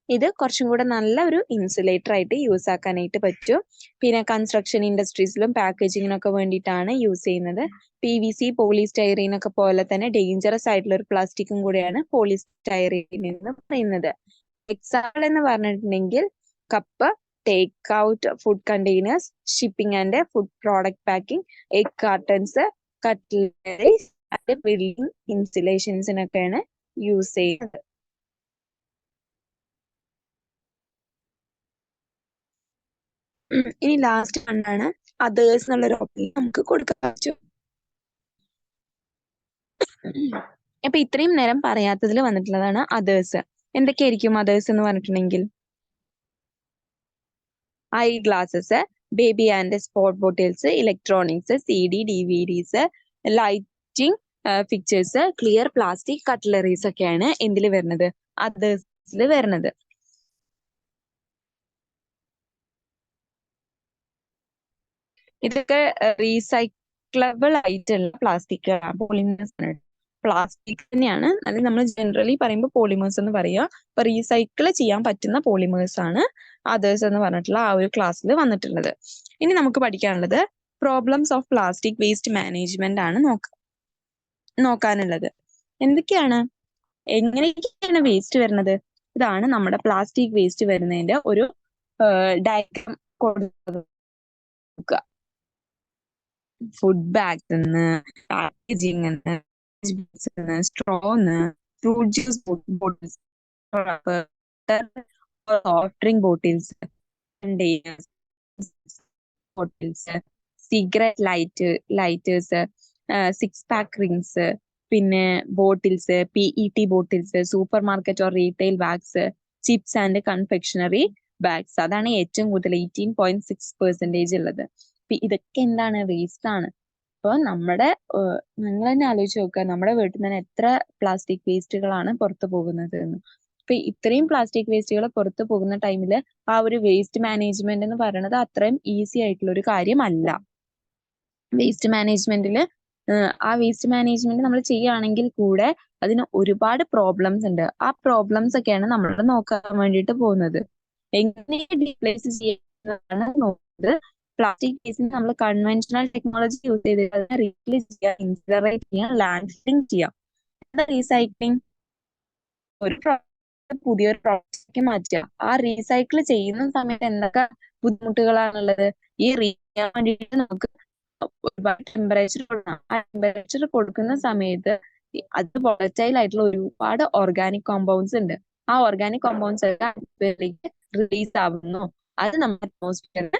ഇത് കുറച്ചും കൂടെ നല്ല ഒരു ഇൻസുലേറ്റർ ആയിട്ട് യൂസ് ആക്കാനായിട്ട് പറ്റും. പിന്നെ കൺസ്ട്രക്ഷൻ ഇൻഡസ്ട്രീസിലും പാക്കേജിങ്ങിനൊക്കെ വേണ്ടിയിട്ടാണ് യൂസ് ചെയ്യുന്നത്. PVC, പോളിസ്റ്റൈറീൻ ഒക്കെ പോലെ തന്നെ ഡേഞ്ചറസ് ആയിട്ടുള്ള ഒരു പ്ലാസ്റ്റിക്കും കൂടെയാണ് പോളിസ്റ്റൈറീൻ എന്ന് പറയുന്നത്. എക്സാമ്പിൾ എന്ന് പറഞ്ഞിട്ടുണ്ടെങ്കിൽ cup, take out food containers, shipping and food product packing, egg cartons, cutleries and building ഇൻസുലേഷൻസിനൊക്കെയാണ് യൂസ് ചെയ്യുന്നത്. ഇനി ലാസ്റ്റ് കണ്ടാണ് അതേഴ്സ് എന്നുള്ളൊരു ഓപ്ഷൻ നമുക്ക് കൊടുക്കാൻ പറ്റും. അപ്പൊ ഇത്രയും നേരം പറയാത്തതിൽ വന്നിട്ടുള്ളതാണ് അതേഴ്സ്. എന്തൊക്കെയായിരിക്കും അതേഴ്സ് എന്ന് പറഞ്ഞിട്ടുണ്ടെങ്കിൽ? I glasses, baby and sport bottles, electronics, CD DVDs, lighting fixtures, clear plastic cutleries ഒക്കെയാണ് എന്തിൽ വരുന്നത്? അതേഴ്സിൽ വരുന്നത്. ഇതൊക്കെ റീസൈക്ലബിൾ ആയിട്ടുള്ള പ്ലാസ്റ്റിക് പോളിമേഴ്സ് ആണ്. പ്ലാസ്റ്റിക് തന്നെയാണ്, അത് നമ്മൾ ജനറലി പറയുമ്പോൾ പോളിമേഴ്സ് എന്ന് പറയുക. അപ്പൊ റീസൈക്കിൾ ചെയ്യാൻ പറ്റുന്ന പോളിമേഴ്സ് ആണ് അതേഴ്സ് എന്ന് പറഞ്ഞിട്ടുള്ള ആ ഒരു ക്ലാസ്സിൽ വന്നിട്ടുള്ളത്. ഇനി നമുക്ക് പഠിക്കാനുള്ളത് problems of plastic waste management ആണ് നോക്കാനുള്ളത്. എന്തൊക്കെയാണ്, എങ്ങനെയൊക്കെയാണ് വേസ്റ്റ് വരുന്നത്? ഇതാണ് നമ്മുടെ പ്ലാസ്റ്റിക് വേസ്റ്റ് വരുന്നതിന്റെ ഒരു ഡയഗ്രാം കൊടുക്കുക. ഫുഡ് ബാഗ്സ്, പാക്കേജിങ്, സ്ട്രോന്ന്, fruit juice bottles, soft drink bottles, containers, bottles, cigarette lighters, 6-pack rings, പിന്നെ bottles, PET bottles, supermarket or retail bags, chips and confectionery bags. അതാണ് ഏറ്റവും കൂടുതൽ 18.6% ഉള്ളത്. ഇതൊക്കെ എന്താണ്? വേസ്റ്റ് ആണ്. അപ്പൊ നിങ്ങൾ തന്നെ ആലോചിച്ച് നോക്കുക, നമ്മുടെ വീട്ടിൽ നിന്ന് എത്ര പ്ലാസ്റ്റിക് വേസ്റ്റുകളാണ് പുറത്തു പോകുന്നത് എന്ന്. അപ്പൊ ഇത്രയും പ്ലാസ്റ്റിക് വേസ്റ്റുകൾ പുറത്തു പോകുന്ന ടൈമില് ആ ഒരു വേസ്റ്റ് മാനേജ്മെന്റ് എന്ന് പറയുന്നത് അത്രയും ഈസി ആയിട്ടുള്ള ഒരു കാര്യമല്ല. വേസ്റ്റ് മാനേജ്മെന്റിൽ ആ വേസ്റ്റ് മാനേജ്മെന്റ് നമ്മൾ ചെയ്യുകയാണെങ്കിൽ കൂടെ അതിന് ഒരുപാട് പ്രോബ്ലംസ് ഉണ്ട്. ആ പ്രോബ്ലംസ് ഒക്കെയാണ് നമ്മൾ നോക്കാൻ വേണ്ടിയിട്ട് പോകുന്നത്. എങ്ങനെ റീപ്ലേസ് ചെയ്യുന്നതാണ് നോക്കുന്നത്. പ്ലാസ്റ്റിക് വേസ്റ്റിന് നമ്മൾ കൺവെൻഷണൽ ടെക്നോളജി യൂസ് ചെയ്ത് അതിനെ റീപ്ലേസ് ചെയ്യുക, ഇൻസിനറേറ്റ് ചെയ്യുക, ലാൻഡ് ഫില്ലിംഗ് ചെയ്യുക. എന്താ റീസൈക്ലിംഗ്? ഒരു പുതിയൊരു പ്രോഡക്റ്റിലേക്ക് മാറ്റുക. ആ റീസൈക്കിൾ ചെയ്യുന്ന സമയത്ത് എന്തൊക്കെ ബുദ്ധിമുട്ടുകളാണുള്ളത്? ഈ ചെയ്യാൻ വേണ്ടിയിട്ട് നമുക്ക് ഒരുപാട് ടെമ്പറേച്ചർ കൊടുക്കണം. ആ ടെമ്പറേച്ചർ കൊടുക്കുന്ന സമയത്ത് അത് വോളറ്റൈൽ ആയിട്ടുള്ള ഒരുപാട് ഓർഗാനിക് കോമ്പൗണ്ട്സ് ഉണ്ട്. ആ ഓർഗാനിക് കോമ്പൗണ്ട്സ് ഒക്കെ അറ്റ്മോസ്ഫിയറിലേക്ക് റിലീസ് ആവുന്നു. അത് നമ്മുടെ അറ്റ്മോസ്ഫിയറിന്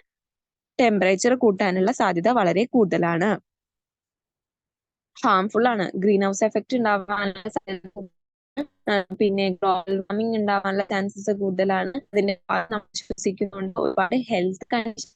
ടെമ്പറേച്ചർ കൂട്ടാനുള്ള സാധ്യത വളരെ കൂടുതലാണ്. ഹാംഫുൾ ആണ്. ഗ്രീൻ ഹൗസ് എഫക്ട് ഉണ്ടാവാനുള്ള സാധ്യത, പിന്നെ ഗ്ലോബൽ വാർമിംഗ് ഉണ്ടാവാനുള്ള ചാൻസസ് കൂടുതലാണ്. അതിന്റെ നമ്മൾ ശ്വസിക്കുന്നുണ്ട്. ഒരുപാട് ഹെൽത്ത് കണ്ടീഷൻ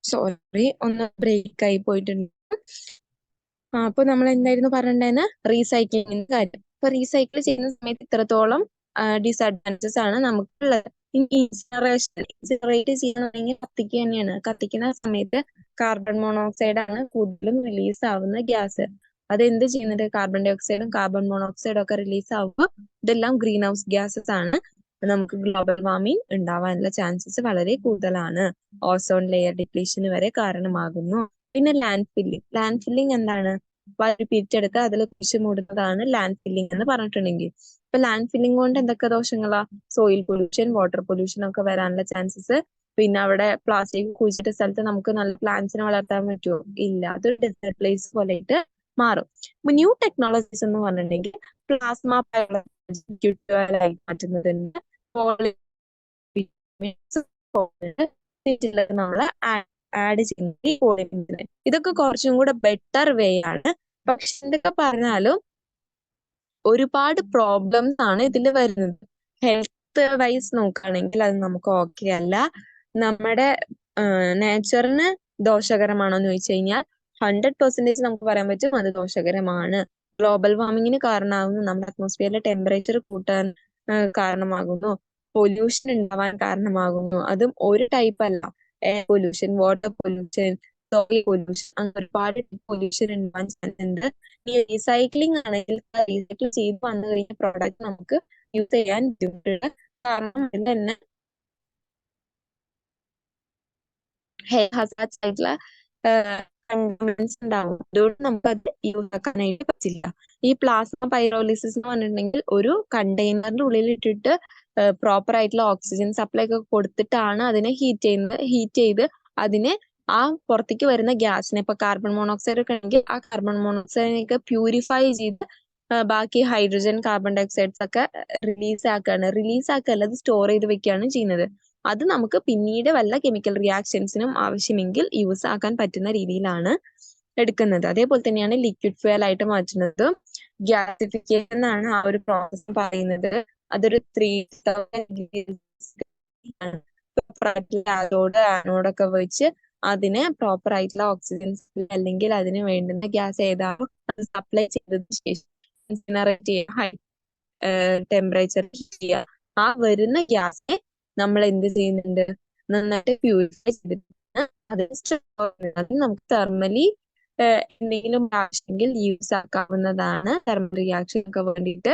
സോറി, ഒന്ന് ബ്രേക്ക് ആയി പോയിട്ടുണ്ട്. അപ്പൊ നമ്മൾ എന്തായിരുന്നു പറഞ്ഞിട്ടുണ്ടായിരുന്ന? റീസൈക്ലിങ്ങിന്റെ കാര്യം. അപ്പൊ റീസൈക്കിൾ ചെയ്യുന്ന സമയത്ത് ഇത്രത്തോളം ഡിസഡ്വാൻറ്റേജസ് ആണ് നമുക്കുള്ളത്. ഇനി ഇൻസിനറേറ്റ് ചെയ്യുന്നുണ്ടെങ്കിൽ കത്തിക്കുക തന്നെയാണ്. കത്തിക്കുന്ന സമയത്ത് കാർബൺ മോണോക്സൈഡ് ആണ് കൂടുതലും റിലീസ് ആവുന്ന ഗ്യാസ്. അത് എന്ത് ചെയ്യുന്നുണ്ട്? കാർബൺ ഡൈ ഓക്സൈഡും കാർബൺ മോണോക്സൈഡും ഒക്കെ റിലീസ് ആവുമ്പോൾ ഇതെല്ലാം ഗ്രീൻ ഹൗസ് ഗ്യാസസ് ആണ്. നമുക്ക് ഗ്ലോബൽ വാർമിംഗ് ഉണ്ടാവാനുള്ള ചാൻസസ് വളരെ കൂടുതലാണ്. ഓസോൺ ലെയർ ഡിപ്ലീഷന് വരെ കാരണമാകുന്നു. പിന്നെ ലാൻഡ് ഫില്ലിംഗ് എന്താണ്? വഴി പിരിച്ചെടുത്ത് അതിൽ കുഴിച്ചു മൂടുന്നതാണ് ലാൻഡ് ഫില്ലിംഗ് എന്ന് പറഞ്ഞിട്ടുണ്ടെങ്കിൽ. ഇപ്പൊ ലാൻഡ് ഫില്ലിംഗ് കൊണ്ട് എന്തൊക്കെ ദോഷങ്ങളാ? സോയിൽ പൊല്യൂഷൻ, വാട്ടർ പൊല്യൂഷൻ ഒക്കെ വരാനുള്ള ചാൻസസ്. പിന്നെ അവിടെ പ്ലാസ്റ്റിക് കുഴിച്ചിട്ട സ്ഥലത്ത് നമുക്ക് നല്ല പ്ലാന്റ്സിനെ വളർത്താൻ പറ്റുമോ? ഇല്ല. അതൊരു ഡെസേർട്ട് പ്ലേസ് പോലെയായിട്ട് മാറും. ന്യൂ ടെക്നോളജീസ് എന്ന് പറഞ്ഞിട്ടുണ്ടെങ്കിൽ പ്ലാസ്മ ബയോളജി മാറ്റുന്നതുണ്ട്. നമ്മള് ആഡ് ചെയ്യുന്നത്. ഇതൊക്കെ കുറച്ചും കൂടെ ബെറ്റർ വേ ആണ്. പക്ഷെ എന്തൊക്കെ പറഞ്ഞാലും ഒരുപാട് പ്രോബ്ലംസ് ആണ് ഇതിൽ വരുന്നത്. ഹെൽത്ത് വൈസ് നോക്കുകയാണെങ്കിൽ അത് നമുക്ക് ഓക്കെ അല്ല. നമ്മുടെ നേച്ചറിന് ദോഷകരമാണോ എന്ന് ചോദിച്ചു കഴിഞ്ഞാൽ 100% നമുക്ക് പറയാൻ പറ്റും അത് ദോഷകരമാണ്. ഗ്ലോബൽ വാർമിങ്ങിന് കാരണമാകുന്നു. നമ്മുടെ അറ്റ്മോസ്ഫിയറിലെ ടെമ്പറേച്ചർ കൂട്ടാൻ കാരണമാകുന്നു. പൊല്യൂഷൻ ഉണ്ടാവാൻ കാരണമാകുന്നു. അതും ഒരു ടൈപ്പ് അല്ല. Air pollution, water pollution, soil pollution, അങ്ങനെ ഒരുപാട് പൊല്യൂഷൻ ഉണ്ടാവാൻ ചാൻസ് ഉണ്ട്. ഈ റീസൈക്ലിംഗ് ആണെങ്കിൽ റീസൈക്കിൾ ചെയ്ത് വന്നു കഴിഞ്ഞ പ്രോഡക്റ്റ് നമുക്ക് യൂസ് ചെയ്യാൻ ബുദ്ധിമുട്ടുണ്ട്. കാരണം അതിൽ തന്നെ ഹസാർഡ്സ് ആയിട്ടുള്ള കണ്ടമെന്റ്സ് ഉണ്ടാവും. അതുകൊണ്ട് നമുക്കത് യൂസ് ആക്കാനായിട്ട് പറ്റില്ല. ഈ പ്ലാസ്മ പൈറോലിസിസ് എന്ന് പറഞ്ഞിട്ടുണ്ടെങ്കിൽ ഒരു കണ്ടെയ്നറിന്റെ ഉള്ളിൽ ഇട്ടിട്ട് പ്രോപ്പർ ആയിട്ടുള്ള ഓക്സിജൻ സപ്ലൈ ഒക്കെ കൊടുത്തിട്ടാണ് അതിനെ ഹീറ്റ് ചെയ്ത് അതിനെ ആ പുറത്തേക്ക് വരുന്ന ഗ്യാസിനെ, ഇപ്പൊ കാർബൺ മോണോക്സൈഡ് ഒക്കെ ആണെങ്കിൽ ആ കാർബൺ മോണോക്സൈഡിനെയൊക്കെ പ്യൂരിഫൈ ചെയ്ത് ബാക്കി ഹൈഡ്രജൻ, കാർബൺ ഡൈ ഓക്സൈഡ്സ് ഒക്കെ റിലീസ് ആക്കുകയല്ല, അത് സ്റ്റോർ ചെയ്ത് വെക്കുകയാണ് ചെയ്യുന്നത്. അത് നമുക്ക് പിന്നീട് വല്ല കെമിക്കൽ റിയാക്ഷൻസിനും ആവശ്യമെങ്കിൽ യൂസ് ആക്കാൻ പറ്റുന്ന രീതിയിലാണ് എടുക്കുന്നത്. അതേപോലെ തന്നെയാണ് ലിക്വിഡ് ഫ്യൂൽ ആയിട്ട് മാറ്റുന്നത്. ഗ്യാസിഫിക്കേഷൻ എന്നാണ് ആ ഒരു പ്രോസസ് പറയുന്നത്. അതൊരു 3000 ആനോഡൊക്കെ വെച്ച് അതിന് പ്രോപ്പർ ആയിട്ടുള്ള ഓക്സിജൻ അല്ലെങ്കിൽ അതിന് വേണ്ടുന്ന ഗ്യാസ് ഏതാണോ അത് സപ്ലൈ ചെയ്തതിന് ശേഷം ഇൻസിനറേറ്റ് ചെയ്യുക, ഹൈ ടെമ്പറേച്ചർ ചെയ്യുക. ആ വരുന്ന ഗ്യാസിനെ നമ്മൾ എന്ത് ചെയ്യുന്നുണ്ട്, നന്നായിട്ട് പ്യൂരിഫൈ ചെയ്തിട്ട് അത് നമുക്ക് തെർമലി എന്തെങ്കിലും ആവശ്യമെങ്കിൽ യൂസ് ആക്കാവുന്നതാണ്. തെർമൽ റിയാക്ഷൻ ഒക്കെ വേണ്ടിയിട്ട്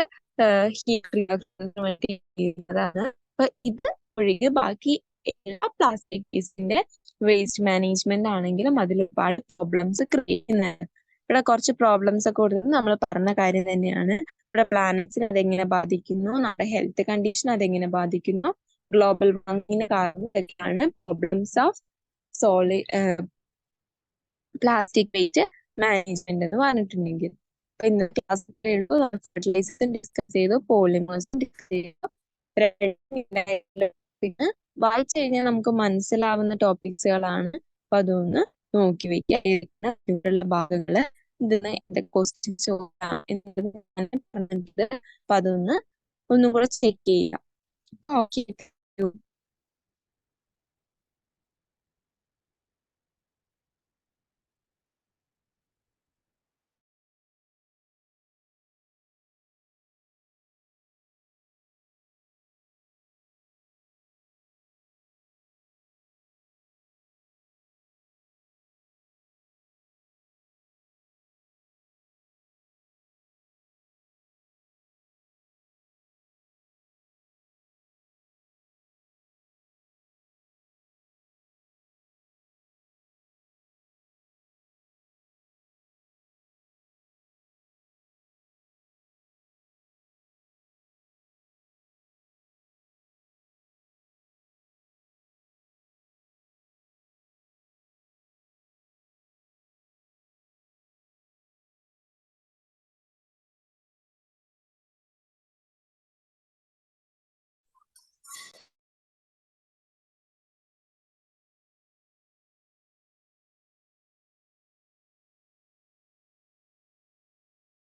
ഹീറ്റ് റിയാക്ഷന് വേണ്ടി ചെയ്യുന്നതാണ്. അപ്പൊ ഇത് ഒഴികെ ബാക്കി എല്ലാ പ്ലാസ്റ്റിക് വേസ്റ്റിന്റെ വേസ്റ്റ് മാനേജ്മെന്റ് ആണെങ്കിലും അതിൽ ഒരുപാട് പ്രോബ്ലംസ് ക്രിയേറ്റ് ചെയ്യുന്നതാണ്. ഇവിടെ കുറച്ച് പ്രോബ്ലംസ് ഒക്കെ കൊടുത്തത് നമ്മൾ പറഞ്ഞ കാര്യം തന്നെയാണ്. നമ്മുടെ പ്ലാനറ്റ്സിനെ അതെങ്ങനെ ബാധിക്കുന്നു, നമ്മുടെ ഹെൽത്ത് കണ്ടീഷൻ അതെങ്ങനെ ബാധിക്കുന്നു, ഗ്ലോബൽ വാർമിങ്ങിന് കാരണം ഇതൊക്കെയാണ് problems of plastic waste management എന്ന് പറഞ്ഞിട്ടുണ്ടെങ്കിൽ. അപ്പൊ ഇന്നത്തെ ക്ലാസ് ഫെർട്ടിലൈസേഴ്സും ഡിസ്കസ് ചെയ്തു, പോളിമേഴ്സും ഡിസ്കസ് ചെയ്തു. പിന്നെ വായിച്ചു കഴിഞ്ഞാൽ നമുക്ക് മനസ്സിലാവുന്ന ടോപ്പിക്സുകളാണ്. അപ്പൊ അതൊന്ന് നോക്കി വെക്കുക, ഇവിടെയുള്ള ഭാഗങ്ങള് ഇതിന് എന്റെ ക്വസ്റ്റ്യൻസ് പറഞ്ഞിട്ട് അപ്പൊ അതൊന്ന് ഒന്നും കൂടെ ചെക്ക് ചെയ്യുക. ഓക്കെ.